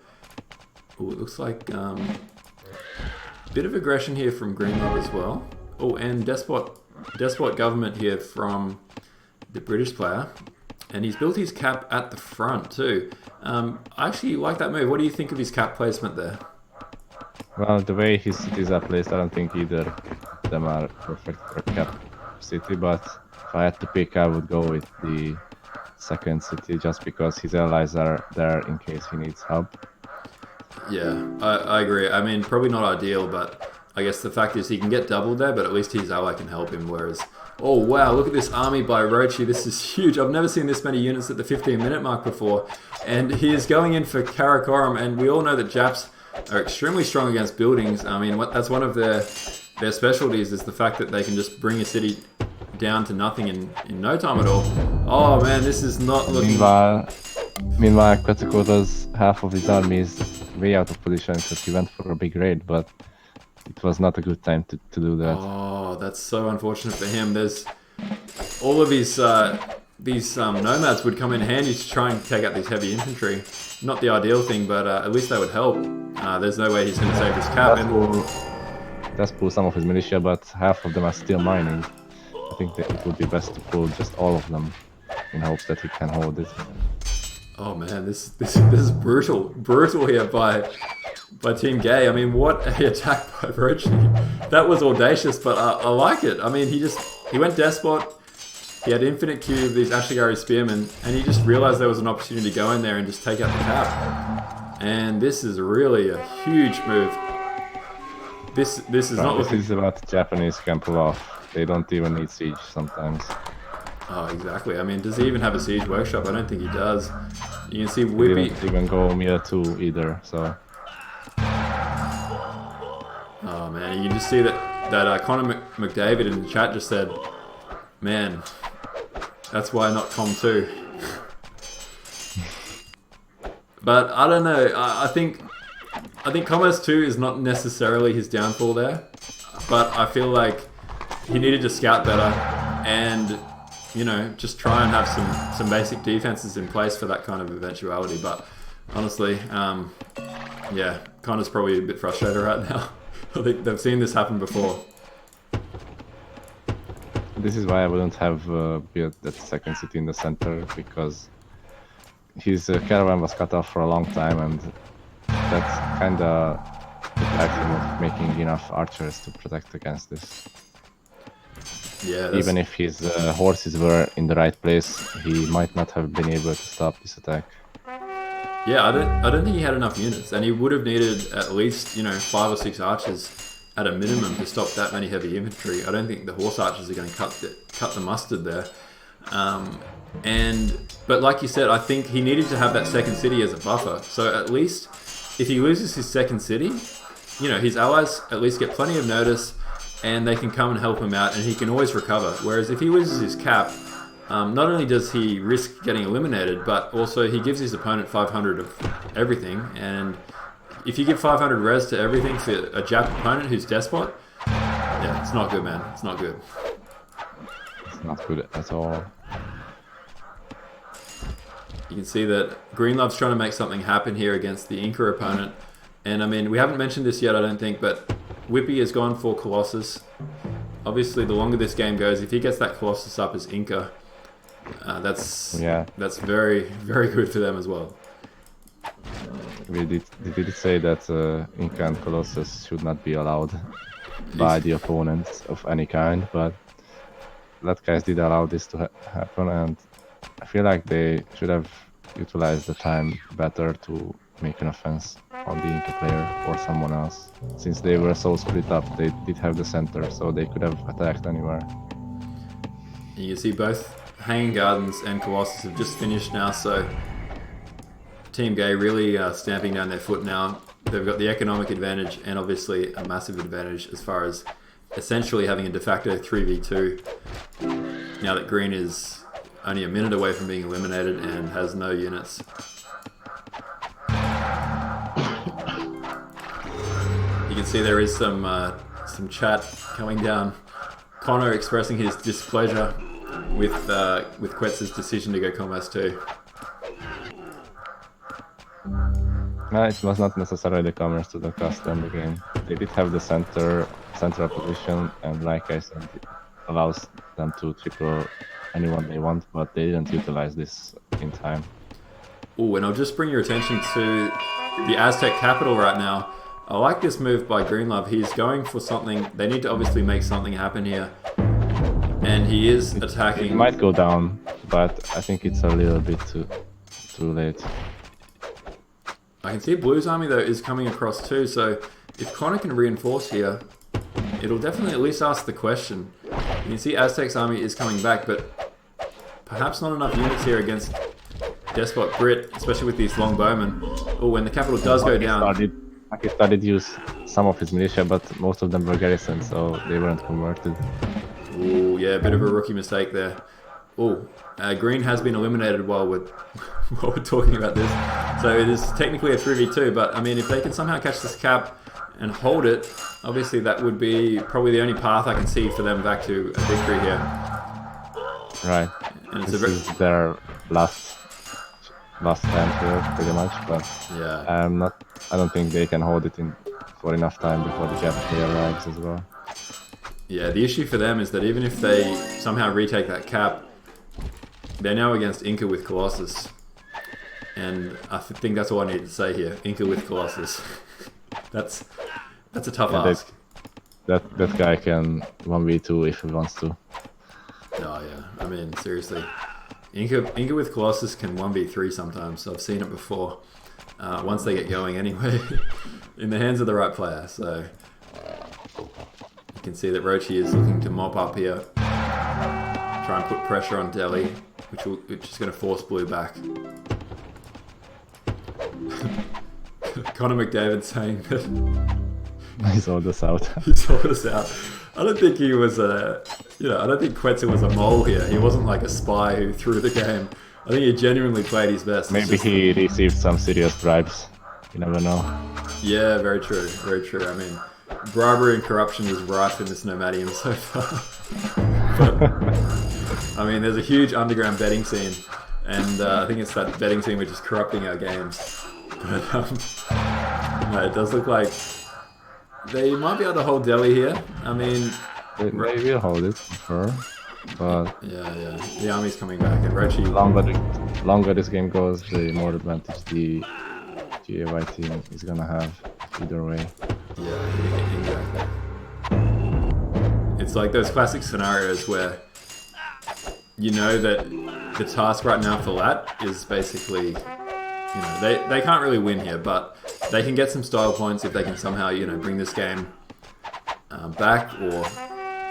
[SPEAKER 3] Ooh, it looks like bit of aggression here from Greenland as well. Oh, and despot government here from the British player. And he's built his cap at the front too. I actually like that move. What do you think of his cap placement there?
[SPEAKER 6] Well, the way his cities are placed, I don't think either of them are perfect for cap city, but if I had to pick, I would go with the second city just because his allies are there in case he needs help.
[SPEAKER 3] Yeah, I agree. I mean, probably not ideal, but I guess the fact is he can get doubled there, but at least his ally can help him, whereas... Oh, wow, look at this army by Rochi. This is huge. I've never seen this many units at the 15-minute mark before. And he is going in for Karakoram, and we all know that Japs are extremely strong against buildings. I mean, that's one of their specialties, is the fact that they can just bring a city down to nothing in no time at all. Oh, man, this is not looking...
[SPEAKER 6] Meanwhile, Quetzalcoatl's half of his army is way out of position because he went for a big raid, but it was not a good time to do that.
[SPEAKER 3] Oh, that's so unfortunate for him. There's all of these nomads would come in handy to try and take out these heavy infantry. Not the ideal thing, but at least they would help. There's no way he's going to save his cap.
[SPEAKER 6] Does pull some of his militia, but half of them are still mining. I think that it would be best to pull just all of them in hopes that he can hold it.
[SPEAKER 3] Oh man, this is brutal here by Team G.a.Y. I mean, what a attack by Rochi. That was audacious, but I like it. I mean, he went despot. He had infinite queue of these Ashigari spearmen, and he just realized there was an opportunity to go in there and just take out the cap. And this is really a huge move. This is not looking...
[SPEAKER 6] This is what Japanese can pull off. They don't even need siege sometimes.
[SPEAKER 3] Oh, exactly. I mean, does he even have a siege workshop? I don't think he does. You can see Whippy...
[SPEAKER 6] He didn't even go Mira 2 either, so...
[SPEAKER 3] Oh man, you can just see that Connor McDavid in the chat just said, man, that's why not Com 2. But I don't know, I think Commerce 2 is not necessarily his downfall there, but I feel like he needed to scout better and, you know, just try and have some basic defenses in place for that kind of eventuality. But honestly, yeah, Connor's probably a bit frustrated right now. I think they've seen this happen before.
[SPEAKER 6] This is why I wouldn't have built that second city in the center, because his caravan was cut off for a long time, and that's kinda deprived him of making enough archers to protect against this.
[SPEAKER 3] Yeah.
[SPEAKER 6] Even if his horses were in the right place, he might not have been able to stop this attack.
[SPEAKER 3] Yeah, I don't think he had enough units, and he would have needed at least, you know, 5 or 6 archers at a minimum to stop that many heavy infantry. I don't think the horse archers are going to cut the mustard there. But like you said, I think he needed to have that second city as a buffer. So at least if he loses his second city, you know, his allies at least get plenty of notice, and they can come and help him out, and he can always recover. Whereas if he loses his cap, not only does he risk getting eliminated, but also he gives his opponent 500 of everything. And if you give 500 res to everything for a Jap opponent who's despot, yeah, it's not good, man. It's not good.
[SPEAKER 6] It's not good at all.
[SPEAKER 3] You can see that Greenlove's trying to make something happen here against the Inca opponent. And I mean, we haven't mentioned this yet, I don't think, but Whippy has gone for Colossus. Obviously, the longer this game goes, if he gets that Colossus up as Inca, that's very, very good for them as well.
[SPEAKER 6] We did say that Inca and Colossus should not be allowed by the opponents of any kind, but that guys did allow this to happen, and I feel like they should have utilized the time better to make an offense. on the Inca player or someone else. Since they were so split up, they did have the center, so they could have attacked anywhere.
[SPEAKER 3] You can see both Hanging Gardens and Colossus have just finished now, so Team G.a.Y really stamping down their foot now. They've got the economic advantage and obviously a massive advantage as far as essentially having a de facto 3v2 now that Green is only a minute away from being eliminated and has no units. You can see there is some chat coming down. Connor expressing his displeasure with Quetz's decision to go Commerce 2.
[SPEAKER 6] No, it was not necessarily the commerce to the custom the game. They did have the central position, and like I said, it allows them to triple anyone they want, but they didn't utilize this in time.
[SPEAKER 3] Oh, and I'll just bring your attention to the Aztec capital right now. I like this move by Greenlove. He's going for something. They need to obviously make something happen here. And he is attacking.
[SPEAKER 6] It might go down, but I think it's a little bit too late.
[SPEAKER 3] I can see Blue's army though is coming across too, so if Connor can reinforce here, it'll definitely at least ask the question. You can see Aztec's army is coming back, but perhaps not enough units here against Despot Brit, especially with these long bowmen. Oh, when the capital does go down.
[SPEAKER 6] He started to use some of his militia, but most of them were garrison, so they weren't converted.
[SPEAKER 3] Oh, yeah, a bit of a rookie mistake there. Oh, Green has been eliminated while we're talking about this. So it is technically a 3v2, but I mean, if they can somehow catch this cap and hold it, obviously that would be probably the only path I can see for them back to a victory here.
[SPEAKER 6] Right. And this is their last stand here, pretty much, but
[SPEAKER 3] yeah.
[SPEAKER 6] I don't think they can hold it in for enough time before the capital arrives as well.
[SPEAKER 3] Yeah, the issue for them is that even if they somehow retake that cap, they're now against Inca with Colossus. And I think that's all I need to say here. Inca with Colossus. That's a tough ask.
[SPEAKER 6] That guy can 1v2 if he wants to.
[SPEAKER 3] Oh yeah, I mean, seriously. Inca with Colossus can 1v3 sometimes. I've seen it before. Once they get going anyway. In the hands of the right player, so... You can see that Rochi is looking to mop up here. Try and put pressure on Delhi, which is going to force Blue back. Connor McDavid saying that
[SPEAKER 6] he sold us out.
[SPEAKER 3] He sold us out. I don't think he was I don't think Quetzal was a mole here. He wasn't like a spy who threw the game. I think he genuinely played his best.
[SPEAKER 6] Maybe he received some serious bribes. You never know.
[SPEAKER 3] Yeah, very true. Very true. I mean, bribery and corruption is rife in this Nomadium so far. But, I mean, there's a huge underground betting scene, and I think it's that betting scene which is corrupting our games. But no, it does look like they might be able to hold Delhi here. I mean,
[SPEAKER 6] they will hold it for sure, but
[SPEAKER 3] yeah, the army's coming back, and Rochi.
[SPEAKER 6] Longer this game goes, the more advantage the G.a.Y team is gonna have either way.
[SPEAKER 3] Yeah, exactly. It's like those classic scenarios where you know that the task right now for LAT is basically, they can't really win here, but they can get some style points if they can somehow, bring this game back, or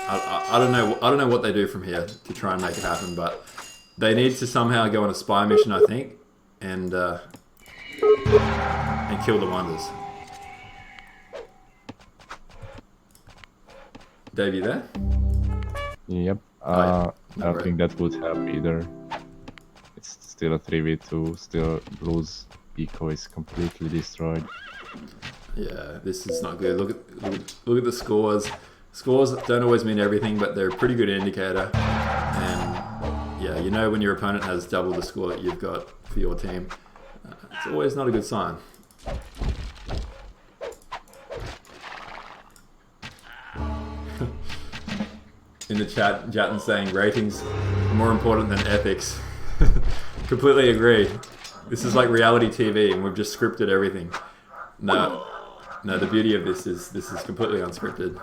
[SPEAKER 3] I don't know what they do from here to try and make it happen, but they need to somehow go on a spy mission, I think, and kill the Wonders. Dave, you there?
[SPEAKER 6] Yep. I don't think that would help either. It's still a 3v2. Still, Blue's eco is completely destroyed.
[SPEAKER 3] Yeah, this is not good. Look at the scores. Scores don't always mean everything, but they're a pretty good indicator. And yeah, when your opponent has double the score that you've got for your team, it's always not a good sign. In the chat, Jatton saying ratings are more important than ethics. Completely agree. This is like reality TV, and we've just scripted everything. No, the beauty of this is completely unscripted.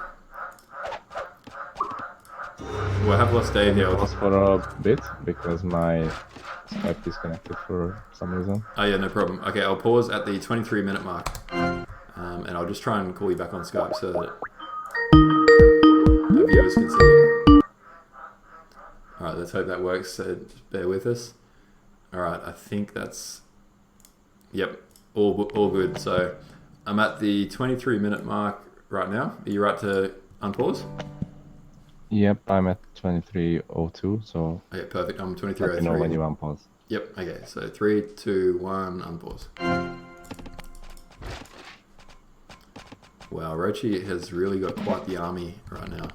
[SPEAKER 3] Well, I have lost Dave here.
[SPEAKER 6] I lost for a bit because my Skype disconnected for some reason.
[SPEAKER 3] Oh yeah, no problem. Okay, I'll pause at the 23-minute mark, and I'll just try and call you back on Skype so that our viewers can see. All right, let's hope that works. So just bear with us. All right, I think that's, yep, all good. So I'm at the 23-minute mark right now. Are you right to unpause?
[SPEAKER 6] Yep, I'm at 23:02, so
[SPEAKER 3] Okay, perfect. I'm 23:03.
[SPEAKER 6] let me know when you unpause.
[SPEAKER 3] Yep, okay, so 3, 2, 1, unpause. Wow, Rochi has really got quite the army right now.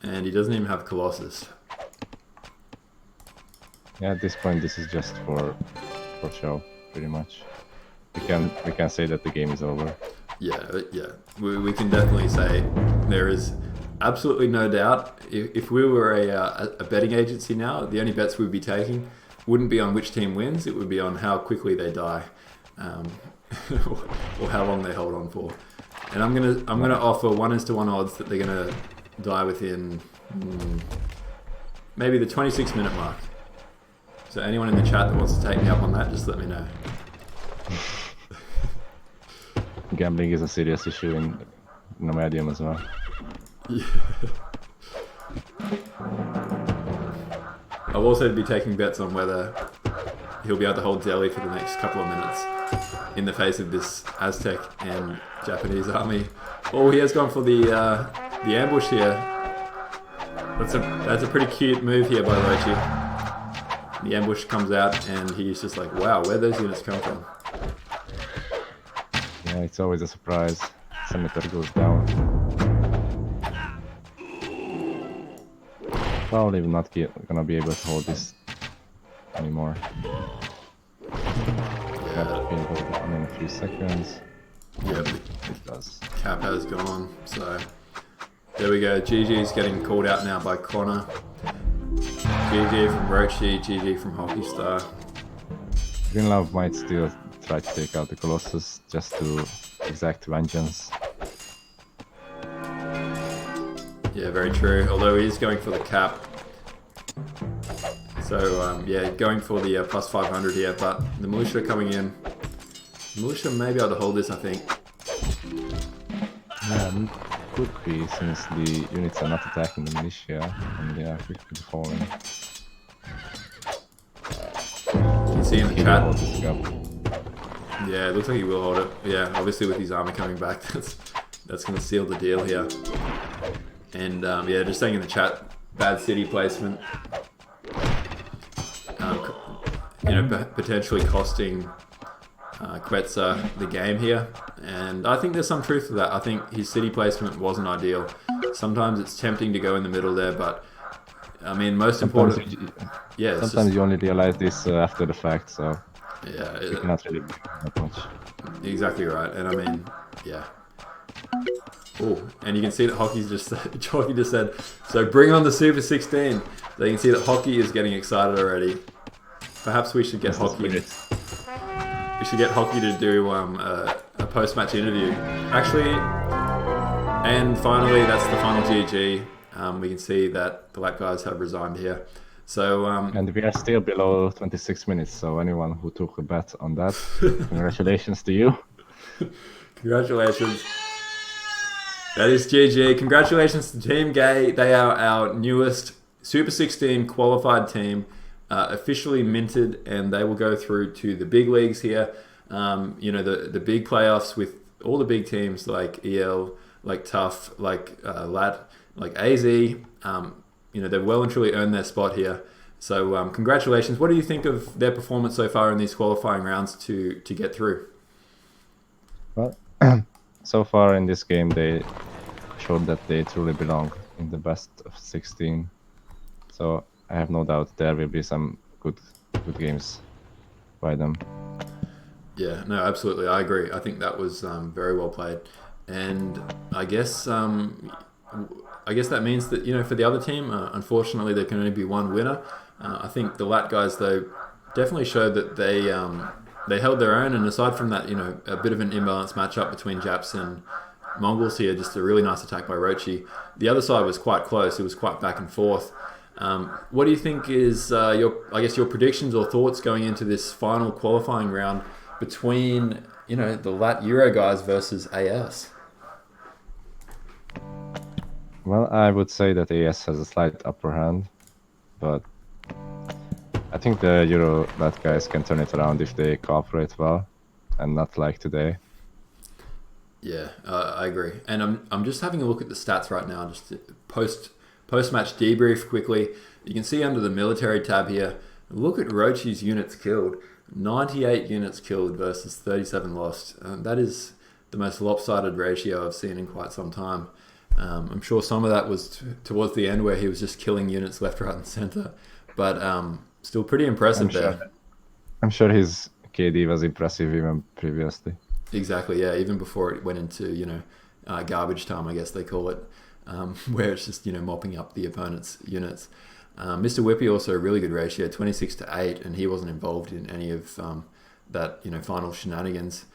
[SPEAKER 3] And he doesn't even have Colossus.
[SPEAKER 6] Yeah, at this point, this is just for show, pretty much. We can say that the game is over.
[SPEAKER 3] Yeah. We can definitely say there is absolutely no doubt. If we were a betting agency now, the only bets we'd be taking wouldn't be on which team wins. It would be on how quickly they die, or how long they hold on for. And I'm gonna offer 1:1 odds that they're gonna die within maybe the 26-minute mark. So anyone in the chat that wants to take me up on that, just let me know.
[SPEAKER 6] Gambling is a serious issue in Nomadium as well.
[SPEAKER 3] Yeah. I'll also be taking bets on whether he'll be able to hold Delhi for the next couple of minutes in the face of this Aztec and Japanese army. Oh, he has gone for the ambush here. That's a pretty cute move here by Rochi. The ambush comes out and he's just like, wow, where'd those units come from?
[SPEAKER 6] Yeah, it's always a surprise. Scimitar goes down. Probably not gonna be able to hold this anymore. Yeah, it'll go down in a few seconds.
[SPEAKER 3] Yep,
[SPEAKER 6] It does.
[SPEAKER 3] cap has gone, so there we go. GG's getting called out now by Connor. GG from Rochi, GG from Hockey Star.
[SPEAKER 6] Greenlove might still try to take out the Colossus just to exact vengeance.
[SPEAKER 3] Yeah, very true. Although he's going for the cap. So, yeah, going for the plus 500 here, but the militia coming in. The militia may be able to hold this, I think.
[SPEAKER 6] Yeah, could be, since the units are not attacking the militia and they are quickly falling.
[SPEAKER 3] You can see in the
[SPEAKER 6] He will hold this
[SPEAKER 3] chat.
[SPEAKER 6] gap.
[SPEAKER 3] Yeah, it looks like he will hold it. Yeah, obviously with his army coming back, that's going to seal the deal here. And yeah, just saying in the chat, bad city placement. You know, potentially costing Quetzal the game here. And I think there's some truth to that. I think his city placement wasn't ideal. Sometimes it's tempting to go in the middle there, but I mean, most important. Yeah,
[SPEAKER 6] sometimes you only realize this after the fact, so
[SPEAKER 3] yeah,
[SPEAKER 6] you cannot really do that much.
[SPEAKER 3] Exactly right. And I mean, yeah. Oh, and you can see that Hockey just said, so bring on the Super 16. So you can see that Hockey is getting excited already. Perhaps we should get Hockey. We should get Hockey to do a post-match interview. Actually, and finally, that's the final GG. We can see that the LAT guys have resigned here. So
[SPEAKER 6] and we are still below 26 minutes, so anyone who took a bet on that, congratulations to you.
[SPEAKER 3] Congratulations. That is GG. Congratulations to Team G.a.Y. They are our newest Super 16 qualified team, officially minted, and they will go through to the big leagues here. You know, the big playoffs with all the big teams like EL, like Tough, like LAT, like AZ. You know, they've well and truly earned their spot here. So congratulations. What do you think of their performance so far in these qualifying rounds to get through?
[SPEAKER 6] Well, so far in this game, they showed that they truly belong in the best of 16. So I have no doubt there will be some good games by them.
[SPEAKER 3] Yeah, no, absolutely. I agree. I think that was very well played. And I guess that means that, you know, for the other team, unfortunately, there can only be one winner. I think the LAT guys, though, definitely showed that they held their own. And aside from that, you know, a bit of an imbalanced matchup between Japs and Mongols here, just a really nice attack by Rochi. The other side was quite close. It was quite back and forth. What do you think is your predictions or thoughts going into this final qualifying round between the LAT Euro guys versus AS?
[SPEAKER 6] Well, I would say that AS has a slight upper hand, but I think the Euro LAT guys can turn it around if they cooperate well, and not like today.
[SPEAKER 3] Yeah, I agree. And I'm just having a look at the stats right now, just post-match debrief quickly. You can see under the military tab here, look at Rochi's units killed. 98 units killed versus 37 lost. That is the most lopsided ratio I've seen in quite some time. I'm sure some of that was towards the end where he was just killing units left, right, and center. But still pretty impressive there.
[SPEAKER 6] I'm sure his KD was impressive even previously.
[SPEAKER 3] Exactly, yeah. Even before it went into, garbage time, I guess they call it, where it's just, mopping up the opponent's units. Mr. Whippy also a really good ratio, 26-8, and he wasn't involved in any of that, final shenanigans.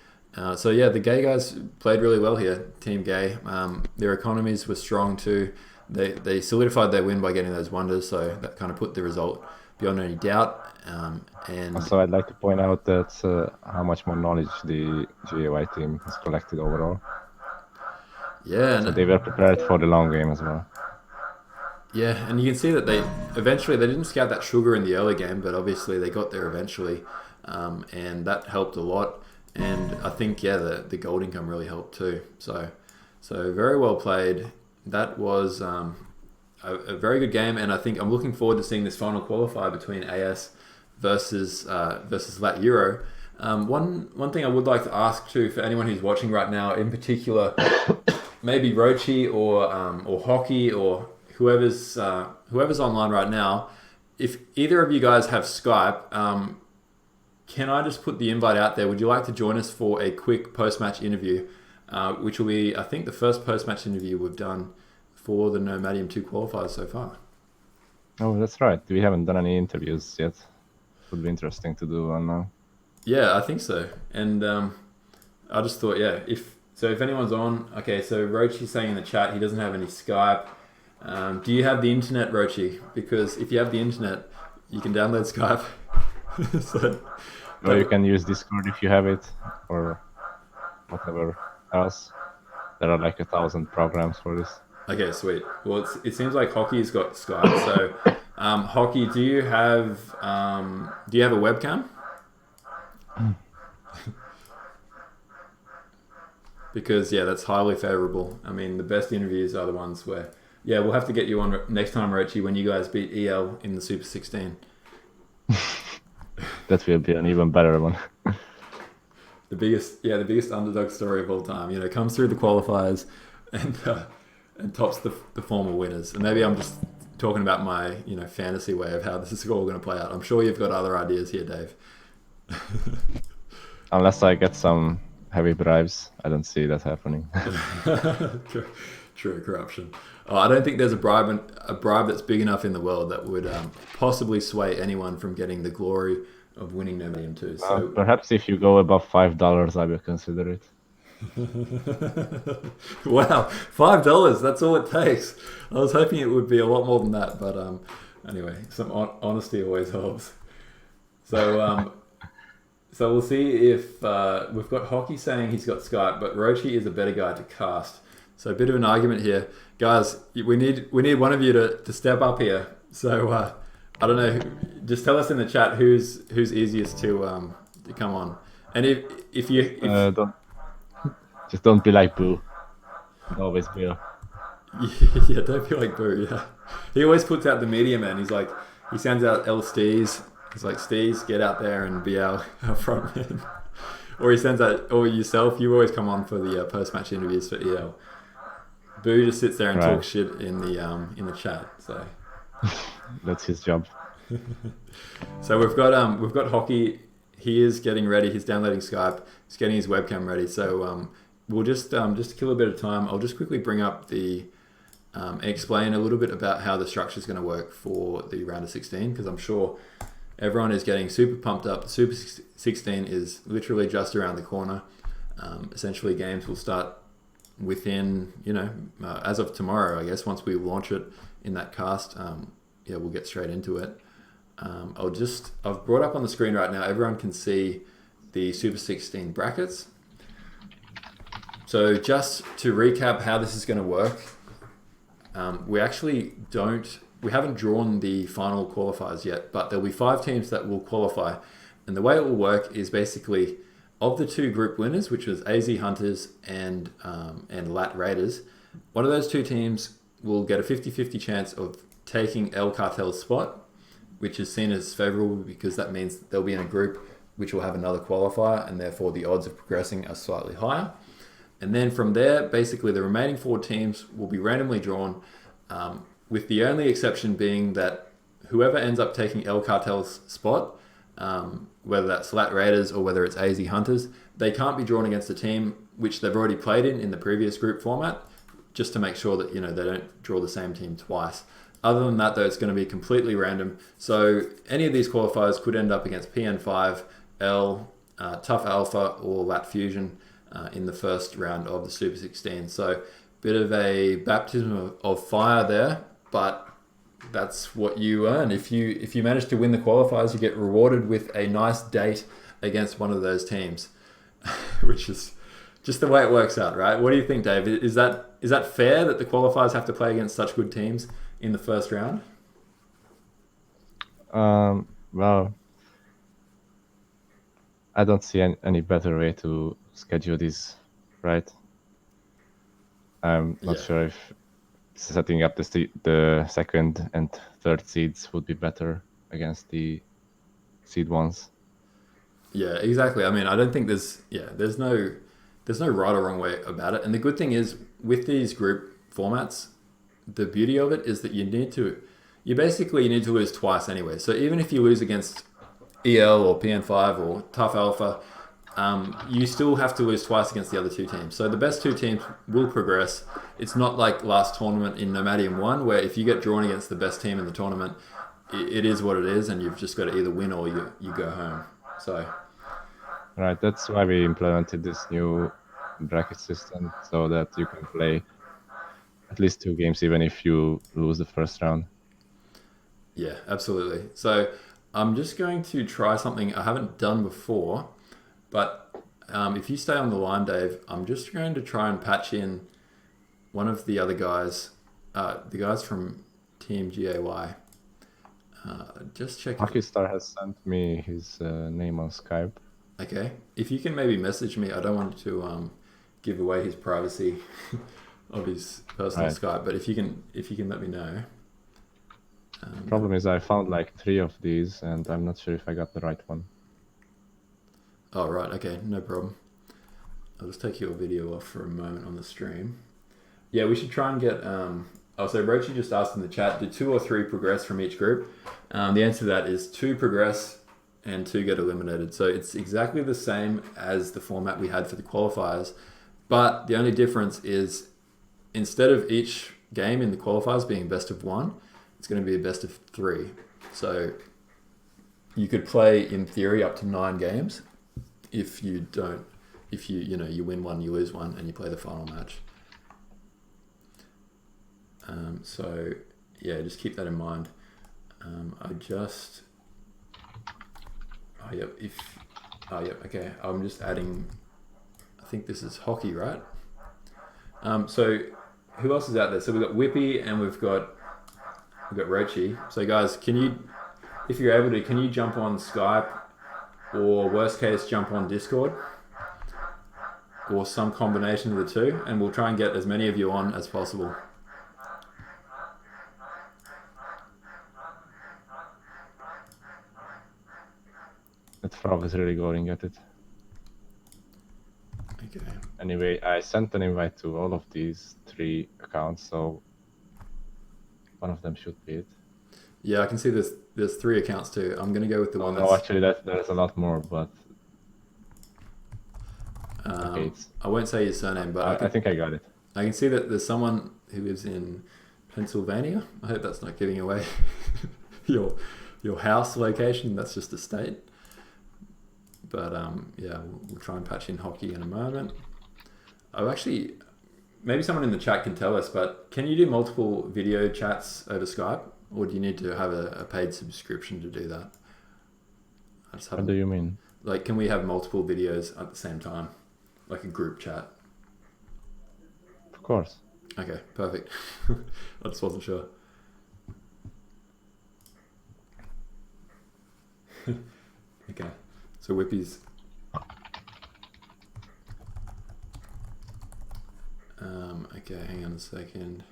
[SPEAKER 3] So yeah, the G.a.Y guys played really well here, Team G.a.Y. Their economies were strong too. They solidified their win by getting those wonders, so that kind of put the result beyond any doubt. And
[SPEAKER 6] also, I'd like to point out that how much more knowledge the G.a.Y team has collected overall.
[SPEAKER 3] Yeah,
[SPEAKER 6] so they were prepared for the long game as well.
[SPEAKER 3] Yeah, and you can see that they didn't scout that sugar in the early game, but obviously they got there eventually, and that helped a lot. And I think the gold income really helped too. So very well played. That was a very good game, and I think I'm looking forward to seeing this final qualifier between AS versus LAT Euro. One thing I would like to ask too, for anyone who's watching right now, in particular, maybe Rochi or Hockey or whoever's online right now, if either of you guys have Skype, can I just put the invite out there? Would you like to join us for a quick post-match interview, which will be, I think, the first post-match interview we've done for the Nomadium 2 qualifiers so far?
[SPEAKER 6] Oh, that's right. We haven't done any interviews yet. Would be interesting to do one now.
[SPEAKER 3] Yeah, I think so. And I just thought, if anyone's on, okay, so Rochi's saying in the chat he doesn't have any Skype. Do you have the internet, Rochi? Because if you have the internet, you can download Skype.
[SPEAKER 6] Or you can use Discord if you have it, or whatever else. There are like 1,000 programs for this.
[SPEAKER 3] Okay, sweet. Well, it seems like Hockey's got Skype. So, Hockey, do you have a webcam? Because that's highly favorable. I mean, the best interviews are the ones where we'll have to get you on next time, Rochi, when you guys beat EL in the Super 16.
[SPEAKER 6] That will be an even better one.
[SPEAKER 3] The biggest underdog story of all time. Comes through the qualifiers and tops the former winners. And maybe I'm just talking about my fantasy way of how this is all going to play out. I'm sure you've got other ideas here, Dave.
[SPEAKER 6] Unless I get some heavy bribes, I don't see that happening.
[SPEAKER 3] True corruption. I don't think there's a bribe that's big enough in the world that would possibly sway anyone from getting the glory of winning Nomadium 2. So
[SPEAKER 6] perhaps if you go above $5, I will consider it.
[SPEAKER 3] Wow, $5, that's all it takes. I was hoping it would be a lot more than that, but anyway, some honesty always helps. So we'll see if we've got Hockey saying he's got Skype, but Rochi is a better guy to cast. So a bit of an argument here, guys. We need one of you to step up here. So I don't know. Just tell us in the chat who's easiest to come on. And if
[SPEAKER 6] don't be like Boo. Always Boo.
[SPEAKER 3] Yeah, don't be like Boo. Yeah, he always puts out the media man. He sends out L Steez. He's like, Steez, get out there and be our front man. Or he sends out, or yourself. You always come on for the post-match interviews for EL. Boo just sits there and talks shit in the chat. So
[SPEAKER 6] that's his job.
[SPEAKER 3] So we've got Hockey. He is getting ready. He's downloading Skype. He's getting his webcam ready. So we'll just to kill a bit of time, I'll just quickly bring up explain a little bit about how the structure is going to work for the round of 16, because I'm sure everyone is getting super pumped up. The Super 16 is literally just around the corner. Essentially, games will start within, as of tomorrow, I guess, once we launch it in that cast. yeah, we'll get straight into it. I've brought up on the screen right now, everyone can see the Super 16 brackets. So just to recap how this is going to work, we haven't drawn the final qualifiers yet, but there'll be 5 teams that will qualify. And the way it will work is basically of the 2 group winners, which was AZ Hunters and LAT Raiders, one of those 2 teams will get a 50-50 chance of taking El Cartel's spot, which is seen as favorable because that means they'll be in a group which will have another qualifier, and therefore the odds of progressing are slightly higher. And then from there, basically the remaining 4 teams will be randomly drawn, with the only exception being that whoever ends up taking El Cartel's spot, whether that's LAT Raiders or whether it's AZ Hunters, they can't be drawn against a team which they've already played in the previous group format, just to make sure that, you know, they don't draw the same team twice. Other than that, though, it's going to be completely random. So any of these qualifiers could end up against PN5, L, Tough Alpha, or LAT Fusion in the first round of the Super 16. So bit of a baptism of fire there, but that's what you earn. If you manage to win the qualifiers, you get rewarded with a nice date against one of those teams, which is just the way it works out, right? What do you think, Dave? Is that fair that the qualifiers have to play against such good teams in the first round?
[SPEAKER 6] Well, I don't see any better way to schedule this, right? I'm not sure if setting up the second and third seeds would be better against the seed ones.
[SPEAKER 3] Yeah, exactly. I mean, I don't think there's no right or wrong way about it. And the good thing is with these group formats, the beauty of it is that you need to lose twice anyway. So even if you lose against EL or PN5 or Tough Alpha, you still have to lose twice against the other 2 teams. So the best 2 teams will progress. It's not like last tournament in Nomadium 1, where if you get drawn against the best team in the tournament, it is what it is, and you've just got to either win or you go home. So,
[SPEAKER 6] right, that's why we implemented this new bracket system, so that you can play at least 2 games even if you lose the first round.
[SPEAKER 3] Yeah, absolutely. So I'm just going to try something I haven't done before, but if you stay on the line, Dave, I'm just going to try and patch in one of the other guys, the guys from Team G.a.Y. Just check.
[SPEAKER 6] Hockey Star has sent me his name on Skype.
[SPEAKER 3] Okay, if you can maybe message me. I don't want to give away his privacy of his personal Skype, but if you can let me know.
[SPEAKER 6] The problem is I found like 3 of these, and I'm not sure if I got the right one.
[SPEAKER 3] Oh, right. Okay, no problem. I'll just take your video off for a moment on the stream. Yeah, we should try and get... so Rochi just asked in the chat, do 2 or 3 progress from each group? The answer to that is 2 progress and 2 get eliminated. So it's exactly the same as the format we had for the qualifiers, but the only difference is instead of each game in the qualifiers being best of 1, it's going to be a best of 3. So you could play, in theory, up to 9 games if you win 1, you lose 1, and you play the final match. So yeah, just keep that in mind. Okay, I'm just adding, I think this is hockey, right? So who else is out there? So we've got Whippy and we've got Rochi. So guys, if you're able to, can you jump on Skype, or worst case, jump on Discord, or some combination of the 2, and we'll try and get as many of you on as possible.
[SPEAKER 6] That frog is really going at it.
[SPEAKER 3] Okay.
[SPEAKER 6] Anyway, I sent an invite to all of these 3 accounts, so one of them should be it.
[SPEAKER 3] Yeah, I can see there's 3 accounts too. I'm gonna go with the one that's...
[SPEAKER 6] No, actually, there's a lot more, but...
[SPEAKER 3] okay, I won't say his surname, but
[SPEAKER 6] I think I got it.
[SPEAKER 3] I can see that there's someone who lives in Pennsylvania. I hope that's not giving away your house location. That's just a state. But yeah, we'll try and patch in hockey in a moment. Maybe someone in the chat can tell us, but can you do multiple video chats over Skype? or do you need to have a paid subscription to do that?
[SPEAKER 6] What do you mean?
[SPEAKER 3] Like, can we have multiple videos at the same time, like a group chat?
[SPEAKER 6] Of course.
[SPEAKER 3] Okay, perfect. I just wasn't sure. Okay, so Whippy's. Okay, hang on a second.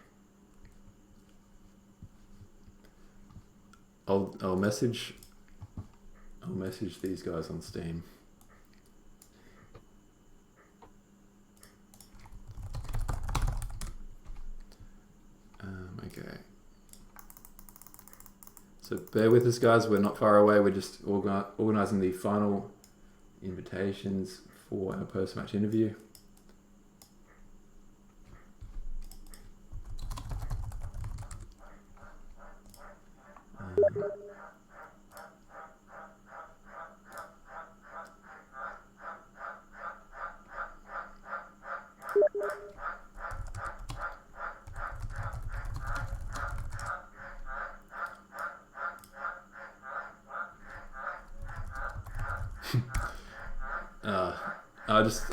[SPEAKER 3] I'll message these guys on Steam. Okay. So bear with us, guys. We're not far away. We're just organizing the final invitations for our post-match interview.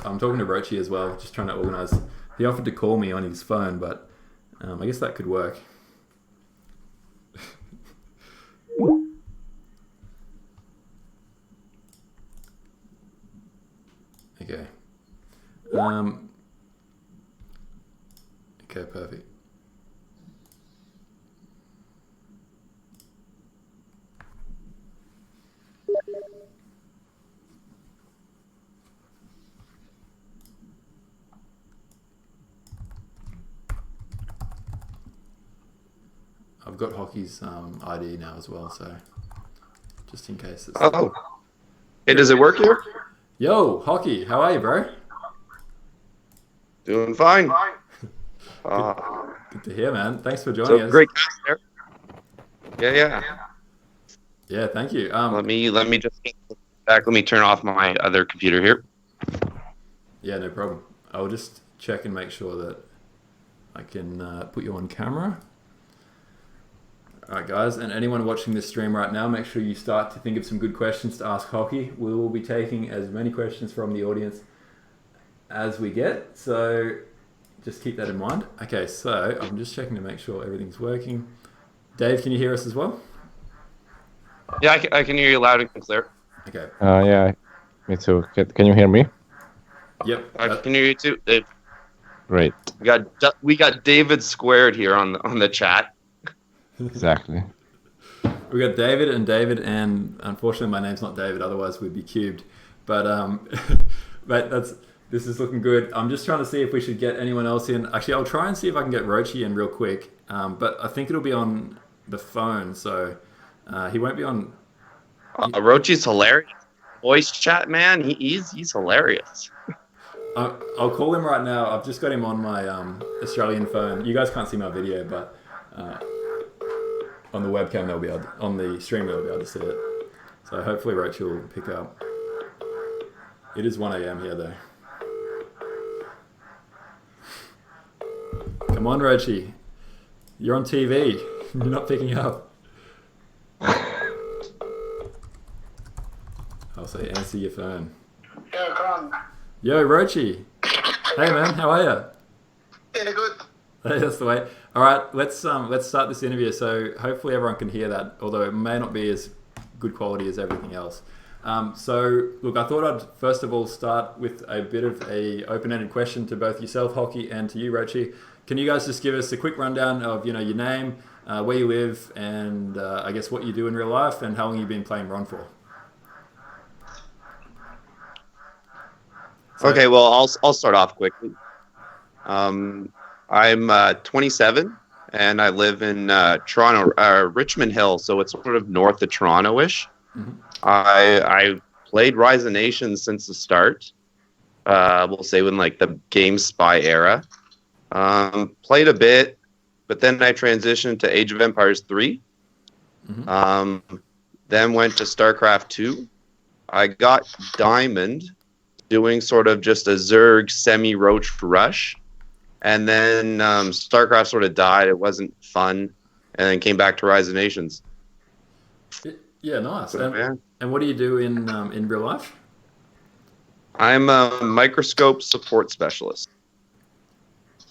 [SPEAKER 3] I'm talking to Rochi as well, just trying to organize. He offered to call me on his phone, but I guess that could work. Okay. Okay, perfect. I've got Hockey's ID now as well, so just in case. It's
[SPEAKER 7] Hey, does it work here?
[SPEAKER 3] Yo, Hockey, how are you, bro?
[SPEAKER 7] Doing fine.
[SPEAKER 3] Good to hear, man. Thanks for joining us.
[SPEAKER 7] Great cast there. Yeah.
[SPEAKER 3] Yeah, thank you.
[SPEAKER 7] Let me just get back. Let me turn off my other computer here.
[SPEAKER 3] Yeah, no problem. I'll just check and make sure that I can put you on camera. All right, guys, and anyone watching this stream right now, make sure you start to think of some good questions to ask Hockey. We will be taking as many questions from the audience as we get, so just keep that in mind. Okay, so I'm just checking to make sure everything's working. Dave, can you hear us as well?
[SPEAKER 7] Yeah, I can hear you loud and clear.
[SPEAKER 3] Okay.
[SPEAKER 6] Yeah, me too. Can you hear me?
[SPEAKER 3] Yep.
[SPEAKER 7] I can hear you too, Dave.
[SPEAKER 6] Great.
[SPEAKER 7] We got David squared here on the chat.
[SPEAKER 6] Exactly.
[SPEAKER 3] We got David, and unfortunately my name's not David, otherwise we'd be cubed. But but this is looking good. I'm just trying to see if we should get anyone else in. Actually, I'll try and see if I can get Rochi in real quick. But I think it'll be on the phone, so he won't be on.
[SPEAKER 7] Rochi's hilarious. Voice chat, man. He's hilarious.
[SPEAKER 3] I'll call him right now. I've just got him on my Australian phone. You guys can't see my video, but on the webcam on the stream they'll be able to see it. So hopefully Rochi will pick up. It is 1 a.m. here though. Come on, Rochi. You're on TV. You're not picking up. I'll say answer your phone.
[SPEAKER 8] Yeah, come on.
[SPEAKER 3] Yo, Rochi. Hey man, how are you?
[SPEAKER 8] Yeah, good.
[SPEAKER 3] Hey, that's the way. All right, let's start this interview. So hopefully everyone can hear that, although it may not be as good quality as everything else. So look, I thought I'd first of all start with a bit of a open-ended question to both yourself, Hockey, and to you, Rochi. Can you guys just give us a quick rundown of your name, where you live, and I guess what you do in real life, and how long you've been playing Ron for?
[SPEAKER 7] Okay, well, I'll start off quickly. I'm 27, and I live in Toronto, Richmond Hill, so it's sort of north of Toronto-ish. Mm-hmm. I played Rise of Nations since the start. We'll say when like the Game Spy era. Played a bit, but then I transitioned to Age of Empires 3. Mm-hmm. Then went to StarCraft 2. I got Diamond, doing sort of just a Zerg semi-roach rush. And then StarCraft sort of died. It wasn't fun. and then came back to Rise of Nations.
[SPEAKER 3] Yeah, nice.
[SPEAKER 7] So, yeah.
[SPEAKER 3] And what do you do in real life?
[SPEAKER 7] I'm a microscope support specialist.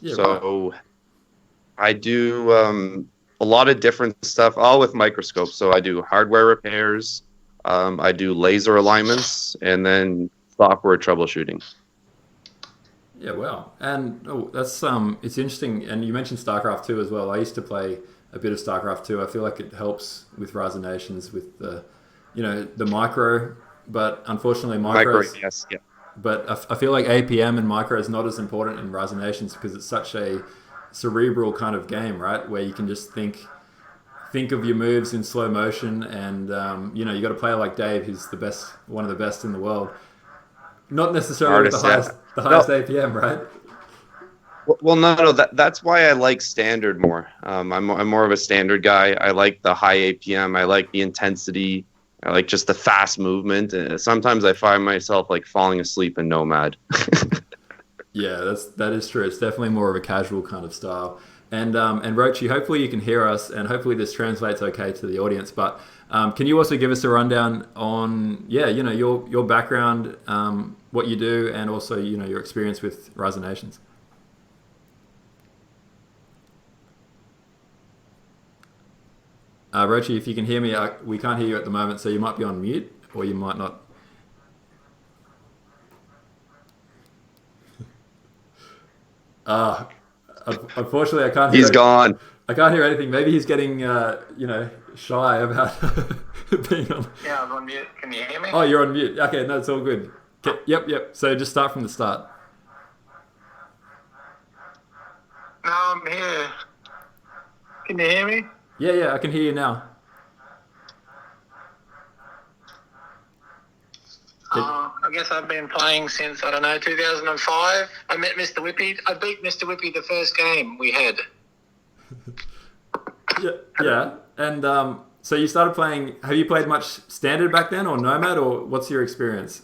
[SPEAKER 3] Yeah,
[SPEAKER 7] so
[SPEAKER 3] right.
[SPEAKER 7] I do a lot of different stuff, all with microscopes. So I do hardware repairs, I do laser alignments, and then software troubleshooting.
[SPEAKER 3] Yeah, wow. And that's it's interesting. And you mentioned StarCraft 2 as well. I used to play a bit of StarCraft 2. I feel like it helps with Rise of Nations with the, the micro, but unfortunately
[SPEAKER 7] Micro,
[SPEAKER 3] micros.
[SPEAKER 7] yes, yeah.
[SPEAKER 3] But I feel like APM and micro is not as important in Rise of Nations because it's such a cerebral kind of game, right? Where you can just think of your moves in slow motion, and you got a player like Dave, who's one of the best in the world. Not necessarily with the highest APM, right?
[SPEAKER 7] Well, no. That's why I like standard more. I'm more of a standard guy. I like the high APM. I like the intensity. I like just the fast movement. Sometimes I find myself like falling asleep in Nomad.
[SPEAKER 3] Yeah, that is true. It's definitely more of a casual kind of style. And Rochi, hopefully you can hear us, and hopefully this translates okay to the audience. But can you also give us a rundown on your background, what you do, and also your experience with Rise of Nations? Rochi, if you can hear me, we can't hear you at the moment, so you might be on mute, or you might not. Unfortunately, I can't hear.
[SPEAKER 7] He's gone.
[SPEAKER 3] I can't hear anything. Maybe he's getting, shy about being on.
[SPEAKER 8] Yeah, I'm on mute. Can you hear me?
[SPEAKER 3] Oh, you're on mute. Okay, no, it's all good. Okay, yep. So just start from the start.
[SPEAKER 8] No, I'm here. Can you hear me?
[SPEAKER 3] Yeah, I can hear you now.
[SPEAKER 8] I guess I've been playing since, 2005. I met Mr. Whippy. I beat Mr. Whippy the first game we had.
[SPEAKER 3] Yeah. And so you started playing, have you played much standard back then, or Nomad, or what's your experience?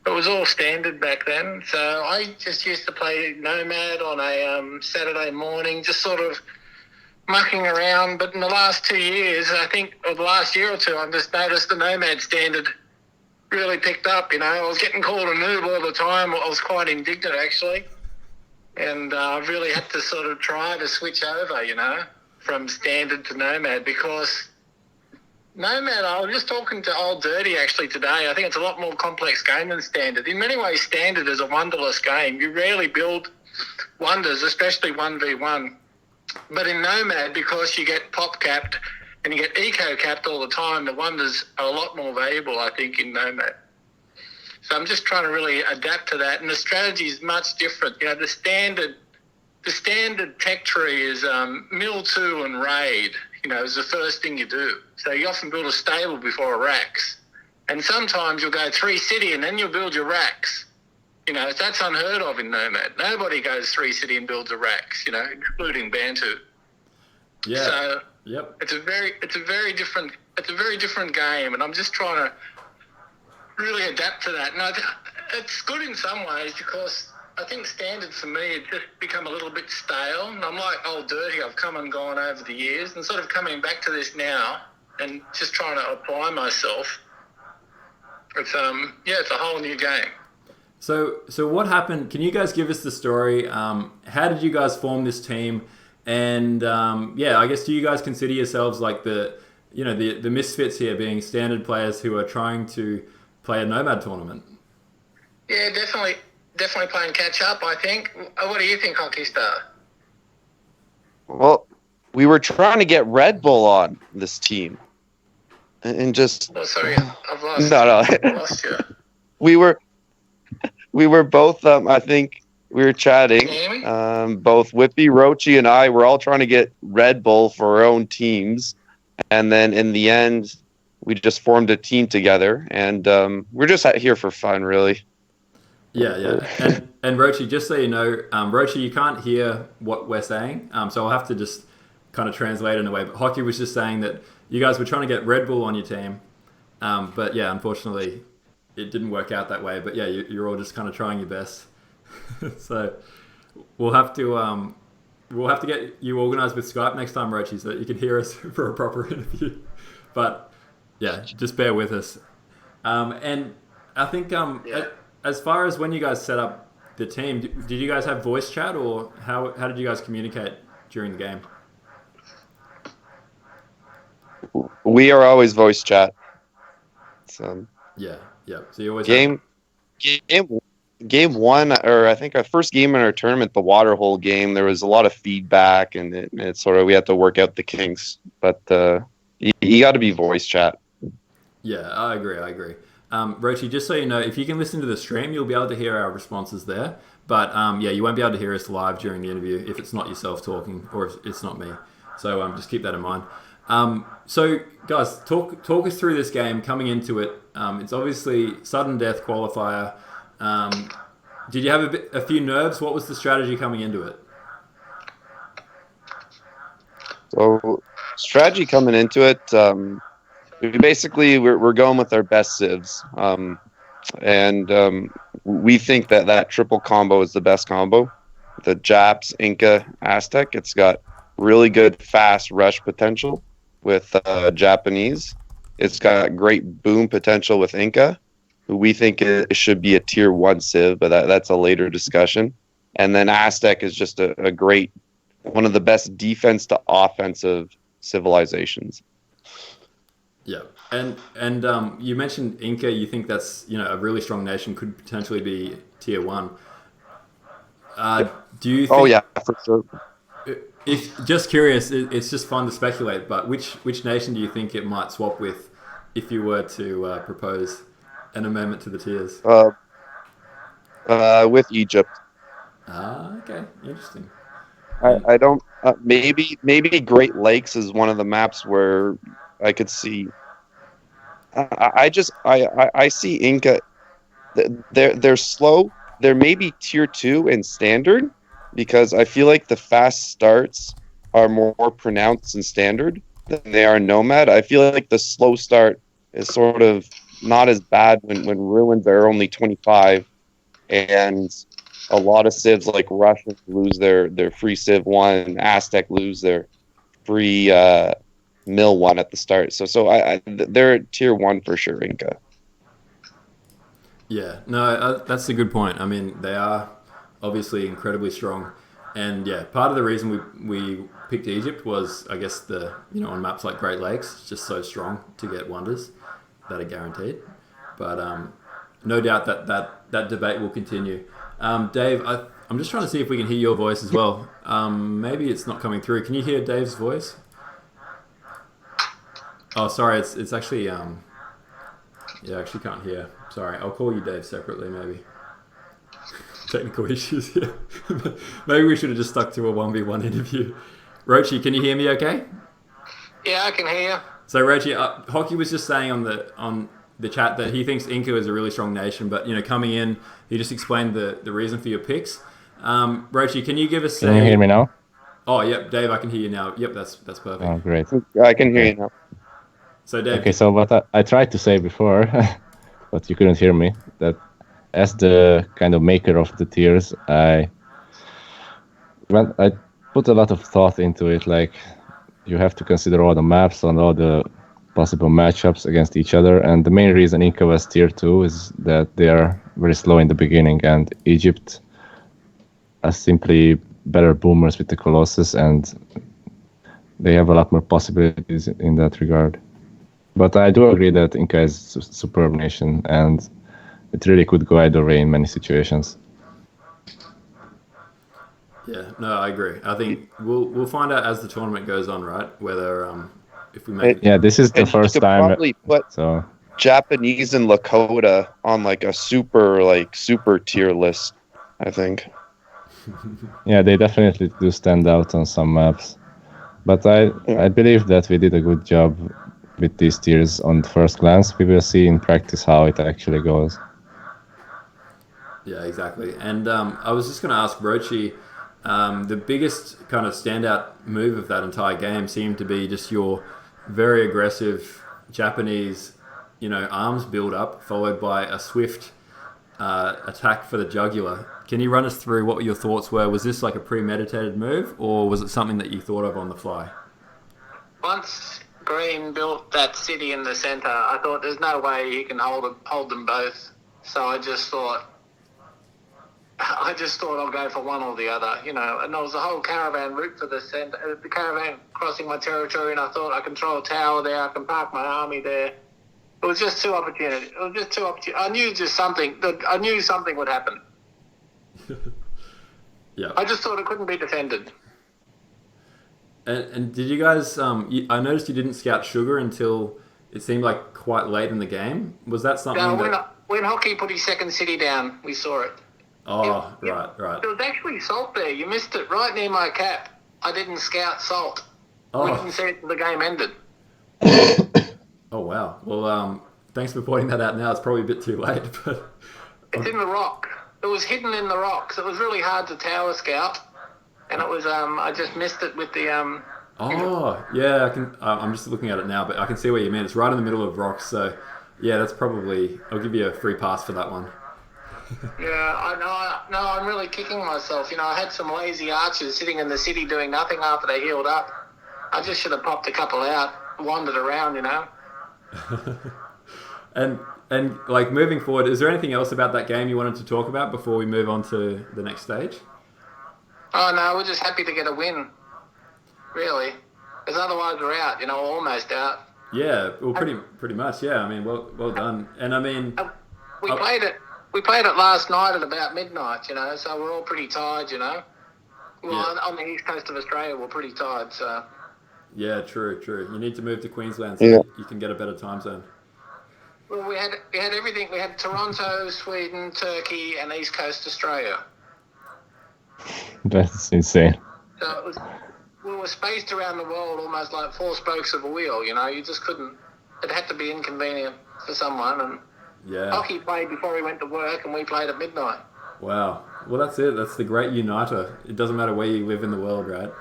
[SPEAKER 8] It was all standard back then. So I just used to play Nomad on a Saturday morning, just sort of mucking around. But in the last 2 years, I think, or the last year or two, I've just noticed the Nomad standard really picked up. I was getting called a noob all the time. I was quite indignant, actually. And I really had to sort of try to switch over, from standard to Nomad, because Nomad, I was just talking to Old Dirty actually today. I think it's a lot more complex game than standard. In many ways, standard is a wonderless game. You rarely build wonders, especially 1v1. But in Nomad, because you get pop capped and you get eco capped all the time, the wonders are a lot more valuable, I think, in Nomad. So I'm just trying to really adapt to that. And the strategy is much different. The standard tech tree is mill 2 and raid, is the first thing you do. So you often build a stable before a racks. And sometimes you'll go 3 city and then you'll build your racks. That's unheard of in Nomad. Nobody goes 3 city and builds a racks, excluding Bantu.
[SPEAKER 3] Yeah.
[SPEAKER 8] So
[SPEAKER 3] yep.
[SPEAKER 8] It's a very different game, and I'm just trying to really adapt to that. And it's good in some ways, because I think standard for me had just become a little bit stale. And I'm like Old Dirty. I've come and gone over the years, and sort of coming back to this now and just trying to apply myself. It's it's a whole new game.
[SPEAKER 3] So what happened? Can you guys give us the story? How did you guys form this team? And I guess, do you guys consider yourselves like the misfits here, being standard players who are trying to play a Nomad tournament?
[SPEAKER 8] Yeah, definitely playing catch up, I think. What do you think, Hockey Star?
[SPEAKER 7] Well, we were trying to get Red Bull on this team, and just.
[SPEAKER 8] Oh, sorry, I've lost.
[SPEAKER 7] No.
[SPEAKER 8] I've lost you.
[SPEAKER 7] We were both. I think we were chatting. Both Whippy, Rochi, and I were all trying to get Red Bull for our own teams, and then in the end, we just formed a team together, and we're just here for fun, really.
[SPEAKER 3] Yeah. And Rochi, just so you know, Rochi, you can't hear what we're saying, so I'll have to just kind of translate in a way. But Hockey was just saying that you guys were trying to get Red Bull on your team, but yeah, unfortunately, it didn't work out that way. But yeah, you're all just kind of trying your best. So we'll have to we'll have to get you organised with Skype next time, Rochi, so that you can hear us for a proper interview. But yeah, just bear with us. And I think as far as when you guys set up the team, did you guys have voice chat, or how did you guys communicate during the game?
[SPEAKER 7] We are always voice chat. So
[SPEAKER 3] yeah. So you always
[SPEAKER 7] game one, or I think our first game in our tournament, the waterhole game, there was a lot of feedback, and it sort of, we had to work out the kinks. But you got to be voice chat.
[SPEAKER 3] Yeah, I agree. Rochi, just so you know, if you can listen to the stream, you'll be able to hear our responses there. But you won't be able to hear us live during the interview if it's not yourself talking, or if it's not me. So just keep that in mind. So guys, talk us through this game coming into it. It's obviously sudden death qualifier. Did you have a few nerves? What was the strategy coming into it?
[SPEAKER 7] So strategy coming into it, we're going with our best civs, and we think that triple combo is the best combo. The Japs, Inca, Aztec. It's got really good fast rush potential with Japanese. It's got great boom potential with Inca, who we think it should be a tier 1 civ, but that's a later discussion. And then Aztec is just a great, one of the best defense to offensive civilizations.
[SPEAKER 3] Yeah, and you mentioned Inca. You think that's a really strong nation, could potentially be tier 1. Do you think?
[SPEAKER 7] Oh yeah, for sure.
[SPEAKER 3] If just curious, it's just fun to speculate. But which nation do you think it might swap with if you were to propose an amendment to the tiers?
[SPEAKER 7] With Egypt.
[SPEAKER 3] Okay, interesting.
[SPEAKER 7] I don't. Maybe Great Lakes is one of the maps where I could see. I see Inca. They're slow. They're maybe tier 2 in standard, because I feel like the fast starts are more pronounced in standard than they are Nomad. I feel like the slow start is sort of not as bad when ruins are only 25, and a lot of civs like Russians lose their free civ 1, Aztec lose their free mill 1 at the start. So they're tier 1 for sure, Inca.
[SPEAKER 3] Yeah, no, that's a good point. I mean, they are obviously incredibly strong, and part of the reason we picked Egypt was, I guess, on maps like Great Lakes, it's just so strong to get wonders that are guaranteed. But no doubt that debate will continue. Dave, I'm just trying to see if we can hear your voice as well. Maybe it's not coming through. Can you hear Dave's voice? Oh, sorry, it's actually I actually can't hear. Sorry, I'll call you Dave separately, maybe. Technical issues here. Maybe we should have just stuck to a 1v1 interview. Rochi, can you hear me okay?
[SPEAKER 8] Yeah, I can hear you.
[SPEAKER 3] So Rochi, Hockey was just saying on the chat that he thinks Inca is a really strong nation, but coming in, he just explained the reason for your picks. Rochi, can you give us
[SPEAKER 6] Can you hear me now?
[SPEAKER 3] Oh, yep, Dave, I can hear you now. Yep, that's perfect.
[SPEAKER 6] Oh, great.
[SPEAKER 7] I can hear you now.
[SPEAKER 3] So Dave.
[SPEAKER 6] Okay, so what I tried to say before, but you couldn't hear me, that as the kind of maker of the tiers, I put a lot of thought into it. Like, you have to consider all the maps and all the possible matchups against each other, and the main reason Inca was tier 2 is that they are very slow in the beginning, and Egypt are simply better boomers with the Colossus, and they have a lot more possibilities in that regard. But I do agree that Inca is a superb nation, and it really could go either way in many situations.
[SPEAKER 3] Yeah, no, I agree. I think we'll find out as the tournament goes on, right? Whether if we make
[SPEAKER 6] this is the first time.
[SPEAKER 7] Probably put Japanese and Lakota on like a super tier list, I think.
[SPEAKER 6] Yeah, they definitely do stand out on some maps, but I believe that we did a good job with these tiers on first glance. We will see in practice how it actually goes.
[SPEAKER 3] Yeah, exactly. And I was just going to ask Rochi, the biggest kind of standout move of that entire game seemed to be just your very aggressive Japanese, arms build up, followed by a swift attack for the jugular. Can you run us through what your thoughts were? Was this like a premeditated move, or was it something that you thought of on the fly?
[SPEAKER 8] Once Green built that city in the centre, I thought there's no way he can hold them both. So I just thought I'll go for one or the other, you know. And there was a whole caravan route for the centre, the caravan crossing my territory, and I thought I can throw a tower there, I can park my army there. It was just too opportunity. I knew something would happen.
[SPEAKER 3] Yeah.
[SPEAKER 8] I just thought it couldn't be defended.
[SPEAKER 3] And did you guys? I noticed you didn't scout sugar until it seemed like quite late in the game. Was that something?
[SPEAKER 8] No, when Hockey put his second city down, we saw it.
[SPEAKER 3] Oh, right.
[SPEAKER 8] There was actually salt there. You missed it right near my cap. I didn't scout salt.
[SPEAKER 3] Oh.
[SPEAKER 8] We didn't see it until the game ended.
[SPEAKER 3] Oh wow. Well, thanks for pointing that out. Now it's probably a bit too late, but
[SPEAKER 8] it's in the rock. It was hidden in the rocks. It was really hard to tower scout, and it was I just missed it with the
[SPEAKER 3] Oh yeah, I can. I'm just looking at it now, but I can see what you mean. It's right in the middle of rocks, so yeah, that's probably. I'll give you a free pass for that one.
[SPEAKER 8] Yeah, I know. No, I'm really kicking myself. You know, I had some lazy archers sitting in the city doing nothing after they healed up. I just should have popped a couple out, wandered around, you know.
[SPEAKER 3] And like moving forward, is there anything else about that game you wanted to talk about before we move on to the next stage?
[SPEAKER 8] Oh no, we're just happy to get a win, really, because otherwise we're out. You know, almost out.
[SPEAKER 3] Yeah, well, pretty much. Yeah, I mean, well done. And I mean,
[SPEAKER 8] we played it. We played it last night at about midnight. You know, so we're all pretty tired. You know, well,
[SPEAKER 3] yeah.
[SPEAKER 8] on the east coast of Australia, we're pretty tired. So.
[SPEAKER 3] Yeah, true. You need to move to Queensland so you can get a better time zone.
[SPEAKER 8] Well, we had everything. We had Toronto, Sweden, Turkey, and East Coast Australia.
[SPEAKER 6] That's insane.
[SPEAKER 8] So we were spaced around the world almost like four spokes of a wheel. You know, you just couldn't. It had to be inconvenient for someone. And Hockey played before he went to work, and we played at midnight.
[SPEAKER 3] Wow. Well, that's it. That's the great uniter. It doesn't matter where you live in the world, right?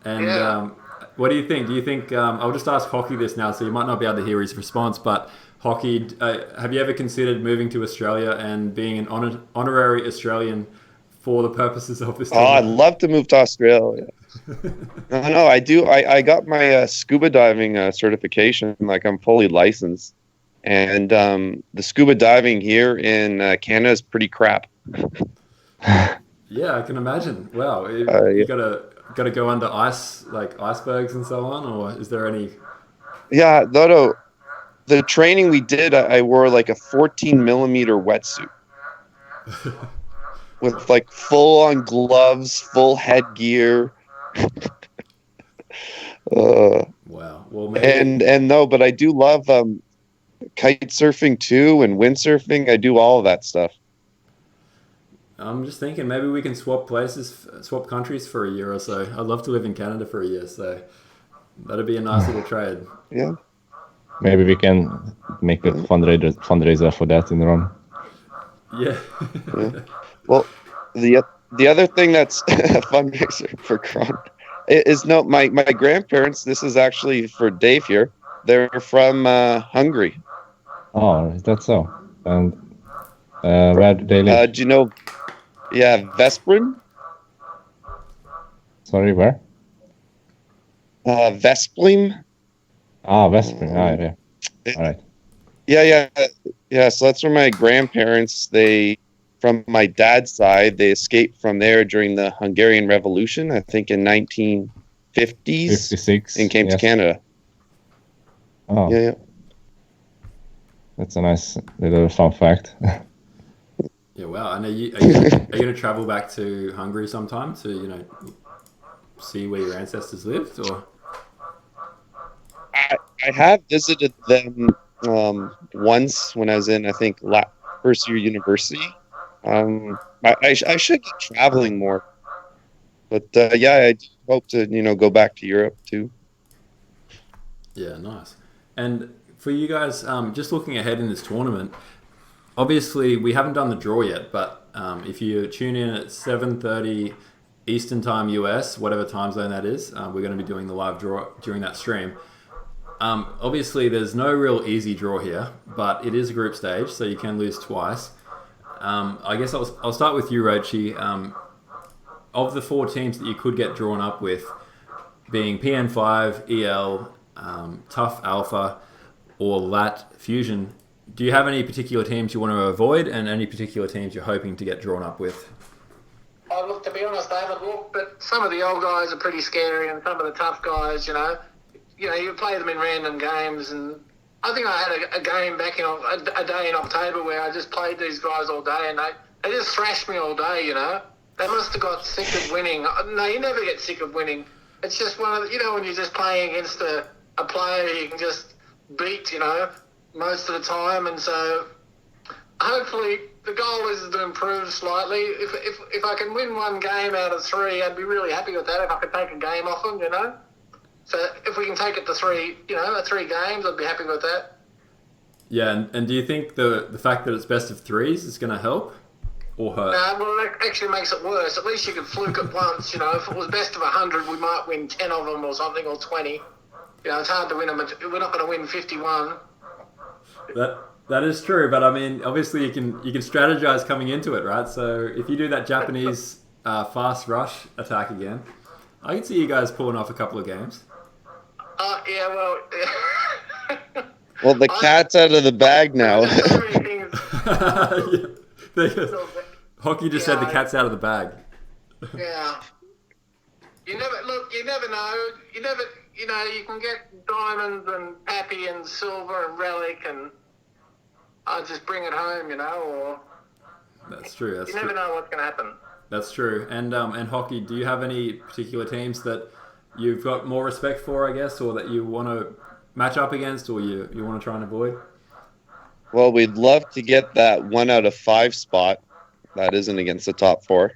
[SPEAKER 3] And what do you think? Do you think? I'll just ask Hockey this now, so you might not be able to hear his response, but. Hockey, have you ever considered moving to Australia and being an honorary Australian for the purposes of this?
[SPEAKER 7] I'd love to move to Australia. No, I do. I got my scuba diving certification. Like I'm fully licensed, and the scuba diving here in Canada is pretty crap.
[SPEAKER 3] Yeah, I can imagine. Wow, you gotta go under ice, like icebergs and so on, or is there any?
[SPEAKER 7] Yeah, no. The training we did, I wore like a 14 millimeter wetsuit with like full on gloves, full headgear.
[SPEAKER 3] Wow. Well, maybe...
[SPEAKER 7] and no, but I do love kite surfing too and windsurfing. I do all of that stuff.
[SPEAKER 3] I'm just thinking maybe we can swap countries for a year or so. I'd love to live in Canada for a year, so that'd be a nice little trade.
[SPEAKER 7] Yeah.
[SPEAKER 6] Maybe we can make a fundraiser for that in Ron.
[SPEAKER 3] Yeah.
[SPEAKER 7] Well, the other thing that's a fundraiser for Kron is my grandparents. This is actually for Dave here. They're from Hungary.
[SPEAKER 6] Oh, is that so? And where do they live?
[SPEAKER 7] Do you know? Yeah, Veszprém.
[SPEAKER 6] Sorry, where?
[SPEAKER 7] Veszprém.
[SPEAKER 6] Ah, Veszprém. Yeah. All right.
[SPEAKER 7] Yeah. So that's where my grandparents. From my dad's side, they escaped from there during the Hungarian Revolution. I think in 1950s.
[SPEAKER 6] 56.
[SPEAKER 7] And came to Canada.
[SPEAKER 6] Oh.
[SPEAKER 7] Yeah.
[SPEAKER 6] That's a nice little fun fact.
[SPEAKER 3] Yeah. Wow. And are you going to travel back to Hungary sometime to see where your ancestors lived, or?
[SPEAKER 7] I have visited them once when I was in, I think, first year university. I should get traveling more, but I do hope to go back to Europe too.
[SPEAKER 3] Yeah, nice. And for you guys, just looking ahead in this tournament, obviously we haven't done the draw yet, but if you tune in at 7:30 Eastern Time US, whatever time zone that is, we're going to be doing the live draw during that stream. Obviously, there's no real easy draw here, but it is a group stage, so you can lose twice. I guess I'll start with you, Rochi. Of the 4 teams that you could get drawn up with, being PN5, EL, Tough Alpha, or LAT Fusion, do you have any particular teams you want to avoid and any particular teams you're hoping to get drawn up with?
[SPEAKER 8] Oh, look, to be honest, I haven't looked, but some of the old guys are pretty scary, and some of the tough guys, you play them in random games, and I think I had a game back in a day in October where I just played these guys all day, and they just thrashed me all day. They must have got sick of winning. No, you never get sick of winning. It's just one of the, when you're just playing against a player you can just beat, most of the time. And so hopefully the goal is to improve slightly. If I can win 1 game out of 3, I'd be really happy with that. If I could take a game off them, So if we can take it to 3, 3 games, I'd be happy with that.
[SPEAKER 3] Yeah, and do you think the fact that it's best of 3s is going to help? Or hurt?
[SPEAKER 8] Well, that actually makes it worse. At least you could fluke it once. If it was best of 100, we might win 10 of them or something, or 20. It's hard to win them. We're not going to win 51.
[SPEAKER 3] That is true, but I mean, obviously you can strategize coming into it, right? So if you do that Japanese fast rush attack again, I can see you guys pulling off a couple of games.
[SPEAKER 8] Yeah, well...
[SPEAKER 7] Well, the cat's out of the bag now.
[SPEAKER 3] Hockey just said the cat's out of the bag.
[SPEAKER 8] Yeah. You never know. You can get diamonds and Pappy and silver and relic, and I'll just bring it home, or...
[SPEAKER 3] That's true.
[SPEAKER 8] You never know what's going to happen.
[SPEAKER 3] That's true. And Hockey, do you have any particular teams that you've got more respect for, I guess, or that you want to match up against, or you want to try and avoid?
[SPEAKER 7] Well, we'd love to get that 1 out of 5 spot. That isn't against the top 4.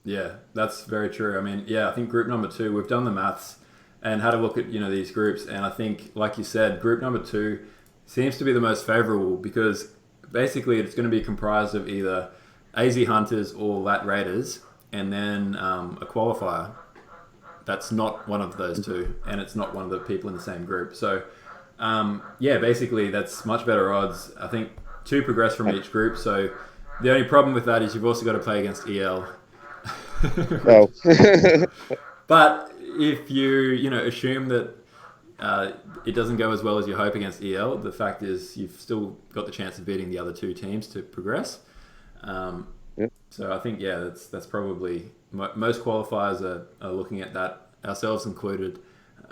[SPEAKER 3] Yeah, that's very true. I mean, I think group number 2, we've done the maths and had a look at, these groups. And I think, like you said, group number 2 seems to be the most favorable because basically it's going to be comprised of either AZ Hunters or LAT Raiders and then a qualifier. That's not one of those 2, and it's not one of the people in the same group. So, basically that's much better odds. I think 2 progress from each group. So the only problem with that is you've also got to play against EL.
[SPEAKER 7] Oh.
[SPEAKER 3] But if you assume that it doesn't go as well as you hope against EL, the fact is you've still got the chance of beating the other 2 teams to progress. So I think that's probably most qualifiers are looking at that, ourselves included,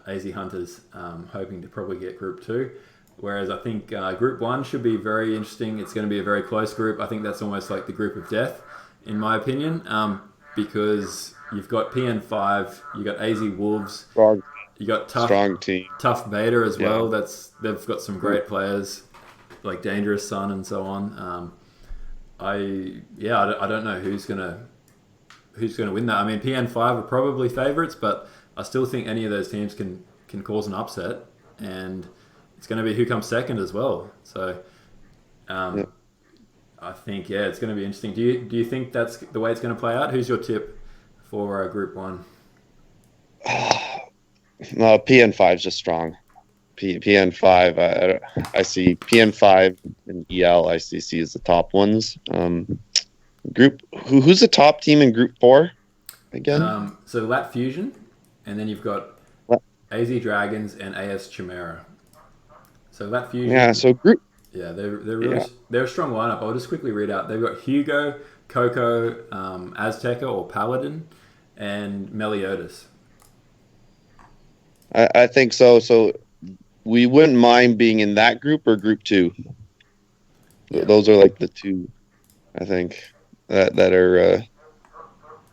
[SPEAKER 3] AZ Hunters, hoping to probably get Group 2. Whereas I think Group 1 should be very interesting. It's going to be a very close group. I think that's almost like the group of death, in my opinion, because you've got PN5, you've got AZ Wolves, you got
[SPEAKER 7] strong team,
[SPEAKER 3] Tough Beta as well. They've got some great players like Dangerous Sun and so on. I don't know who's gonna win that. I mean, PN5 are probably favourites, but I still think any of those teams can cause an upset, and it's going to be who comes second as well. So, I think it's going to be interesting. Do you think that's the way it's going to play out? Who's your tip for Group 1?
[SPEAKER 7] No, PN5 is just strong. PN5, I see PN5 and EL, ICC as the top ones. Who's the top team in Group 4 again?
[SPEAKER 3] So LAT Fusion, and then you've got AZ Dragons and AS Chimera. So LAT Fusion.
[SPEAKER 7] Yeah, so Group.
[SPEAKER 3] Yeah, they're a strong lineup. I'll just quickly read out. They've got Hugo, Coco, Azteca or Paladin, and Meliodas.
[SPEAKER 7] I think so. So we wouldn't mind being in that group or Group 2. Yeah. Those are like the 2, I think, that are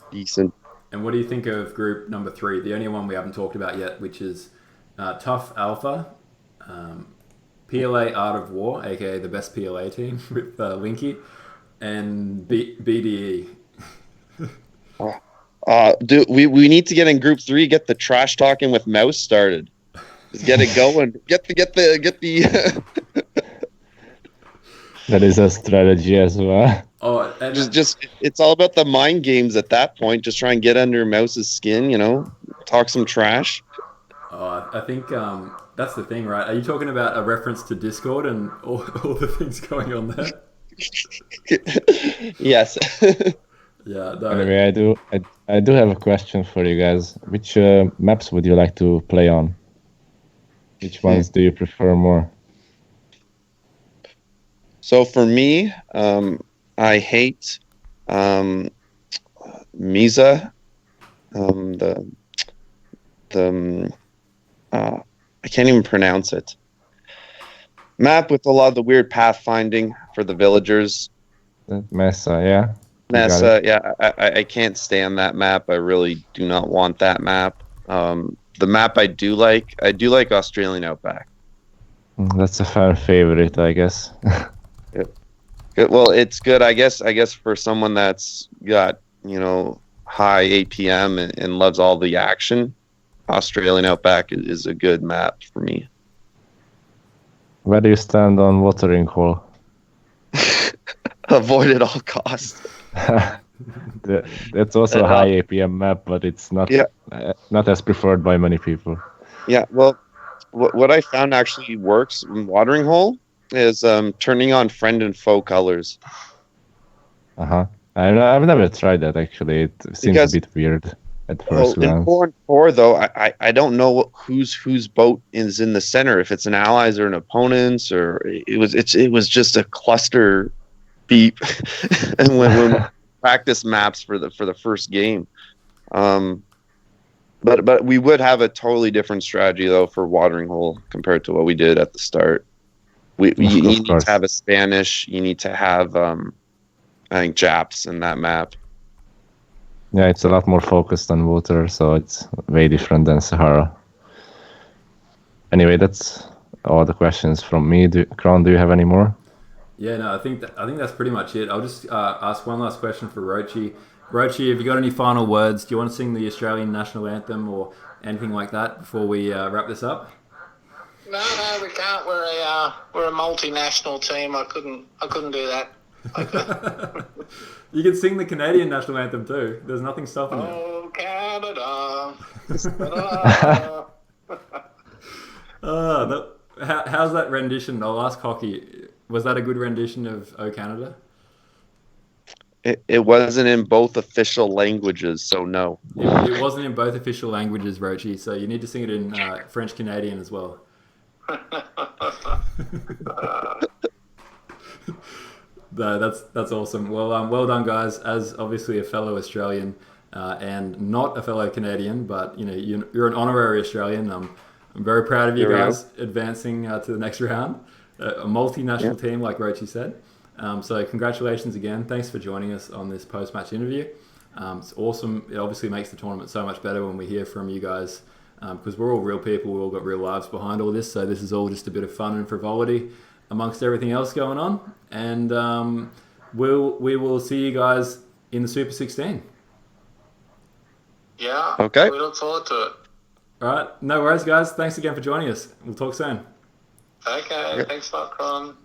[SPEAKER 7] decent.
[SPEAKER 3] And what do you think of group number 3, the only one we haven't talked about yet, which is Tough Alpha, PLA Art of War, aka the best PLA team with Linky, and BDE.
[SPEAKER 7] We need to get in Group 3, get the trash talking with Mouse started. Just get it going. Get the.
[SPEAKER 6] That is a strategy as well.
[SPEAKER 3] Oh, and
[SPEAKER 7] just it's all about the mind games at that point. Just try and get under Mouse's skin, talk some trash.
[SPEAKER 3] Oh, I think that's the thing, right? Are you talking about a reference to Discord and all the things going on there?
[SPEAKER 7] Yes.
[SPEAKER 3] Yeah. No.
[SPEAKER 6] Anyway, I do have a question for you guys. Which maps would you like to play on? Which ones do you prefer more?
[SPEAKER 7] So for me, I hate Misa. I can't even pronounce it. Map with a lot of the weird pathfinding for the villagers.
[SPEAKER 6] Mesa, yeah.
[SPEAKER 7] Mesa, yeah, I can't stand that map. I really do not want that map. The map I do like Australian Outback.
[SPEAKER 6] That's a fan favorite, I guess.
[SPEAKER 7] Well, it's good, I guess for someone that's got, high APM and loves all the action. Australian Outback is a good map for me.
[SPEAKER 6] Where do you stand on watering hole?
[SPEAKER 7] Avoid at all costs.
[SPEAKER 6] That's also a high APM map, but it's not not as preferred by many people.
[SPEAKER 7] Yeah, well, what I found actually works in watering hole is turning on friend and foe colors.
[SPEAKER 6] I've never tried that actually. It seems a bit weird at first glance.
[SPEAKER 7] In 4-4 though, I don't know whose boat is in the center. If it's an allies or an opponent's, or it was just a cluster beep. And when we practice maps for the first game, but we would have a totally different strategy though for watering hole compared to what we did at the start. You need to have a Spanish. You need to have I think Japs in that map.
[SPEAKER 6] Yeah, it's a lot more focused on water, so it's way different than Sahara. Anyway, that's all the questions from me. Kron, do you have any more?
[SPEAKER 3] Yeah, no, I think that's pretty much it. I'll just ask one last question for Rochi. Rochi, have you got any final words? Do you want to sing the Australian national anthem or anything like that before we wrap this up?
[SPEAKER 8] No, we can't. We're a multinational team. I couldn't do that.
[SPEAKER 3] You can sing the Canadian national anthem too. There's nothing stopping you.
[SPEAKER 8] Oh, Canada.
[SPEAKER 3] How's that rendition? I'll ask Hockey. Was that a good rendition of "Oh Canada"?
[SPEAKER 7] It wasn't in both official languages, so no.
[SPEAKER 3] It wasn't in both official languages, Rochi. So you need to sing it in French Canadian as well. No, that's awesome. Well, well done, guys. As obviously a fellow Australian and not a fellow Canadian, but you're an honorary Australian. I'm very proud of you guys advancing to the next round. A multinational team, like Rochi said. So congratulations again. Thanks for joining us on this post-match interview. It's awesome. It obviously makes the tournament so much better when we hear from you guys because we're all real people. We've all got real lives behind all this. So this is all just a bit of fun and frivolity amongst everything else going on. And we will see you guys in the Super 16.
[SPEAKER 8] Yeah.
[SPEAKER 7] Okay.
[SPEAKER 8] We look forward to it.
[SPEAKER 3] All right. No worries, guys. Thanks again for joining us. We'll talk soon.
[SPEAKER 8] Okay. Thanks a lot, Con.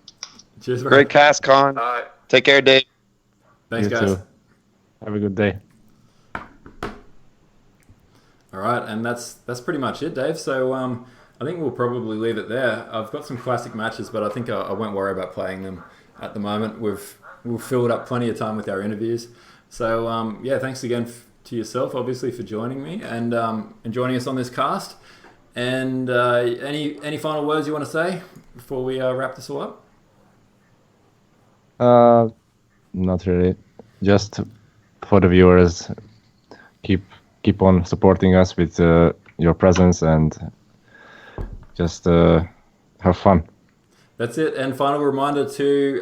[SPEAKER 3] Cheers.
[SPEAKER 7] Great cast, Con.
[SPEAKER 8] All right.
[SPEAKER 7] Take care, Dave.
[SPEAKER 3] Thanks,
[SPEAKER 6] You
[SPEAKER 3] guys.
[SPEAKER 6] too. Have a good day.
[SPEAKER 3] All right, and that's pretty much it, Dave. So I think we'll probably leave it there. I've got some classic matches, but I think I won't worry about playing them at the moment. We've filled up plenty of time with our interviews. So yeah, thanks again to yourself, obviously, for joining me and joining us on this cast. And any final words you want to say before we wrap this all up?
[SPEAKER 6] Not really. Just for the viewers, keep on supporting us with your presence and just have fun.
[SPEAKER 3] That's it. And final reminder to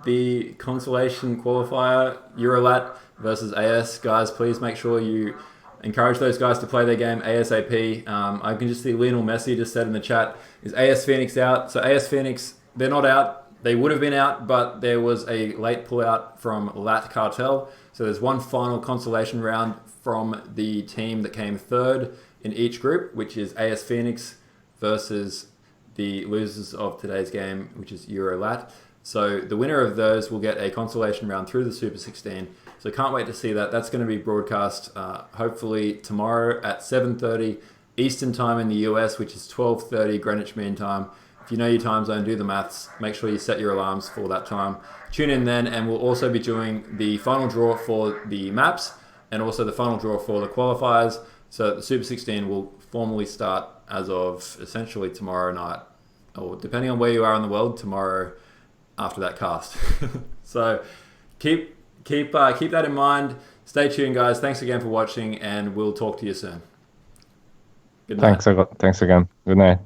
[SPEAKER 3] the consolation qualifier, LAT versus AS. Guys, please make sure you encourage those guys to play their game ASAP. I can just see Lionel Messi just said in the chat, is AS Phoenix out? So AS Phoenix, they're not out. They would have been out, but there was a late pullout from LAT Cartel. So there's one final consolation round from the team that came third in each group, which is AS Phoenix versus the losers of today's game, which is LAT. So the winner of those will get a consolation round through the Super 16. So can't wait to see that. That's going to be broadcast hopefully tomorrow at 7:30 Eastern time in the US, which is 12:30 Greenwich Mean Time. If you know your time zone, do the maths. Make sure you set your alarms for that time. Tune in then, and we'll also be doing the final draw for the maps and also the final draw for the qualifiers. So the Super 16 will formally start as of essentially tomorrow night, or depending on where you are in the world, tomorrow after that cast. So keep that in mind. Stay tuned, guys. Thanks again for watching, and we'll talk to you soon. Good night.
[SPEAKER 6] Thanks again. Good night.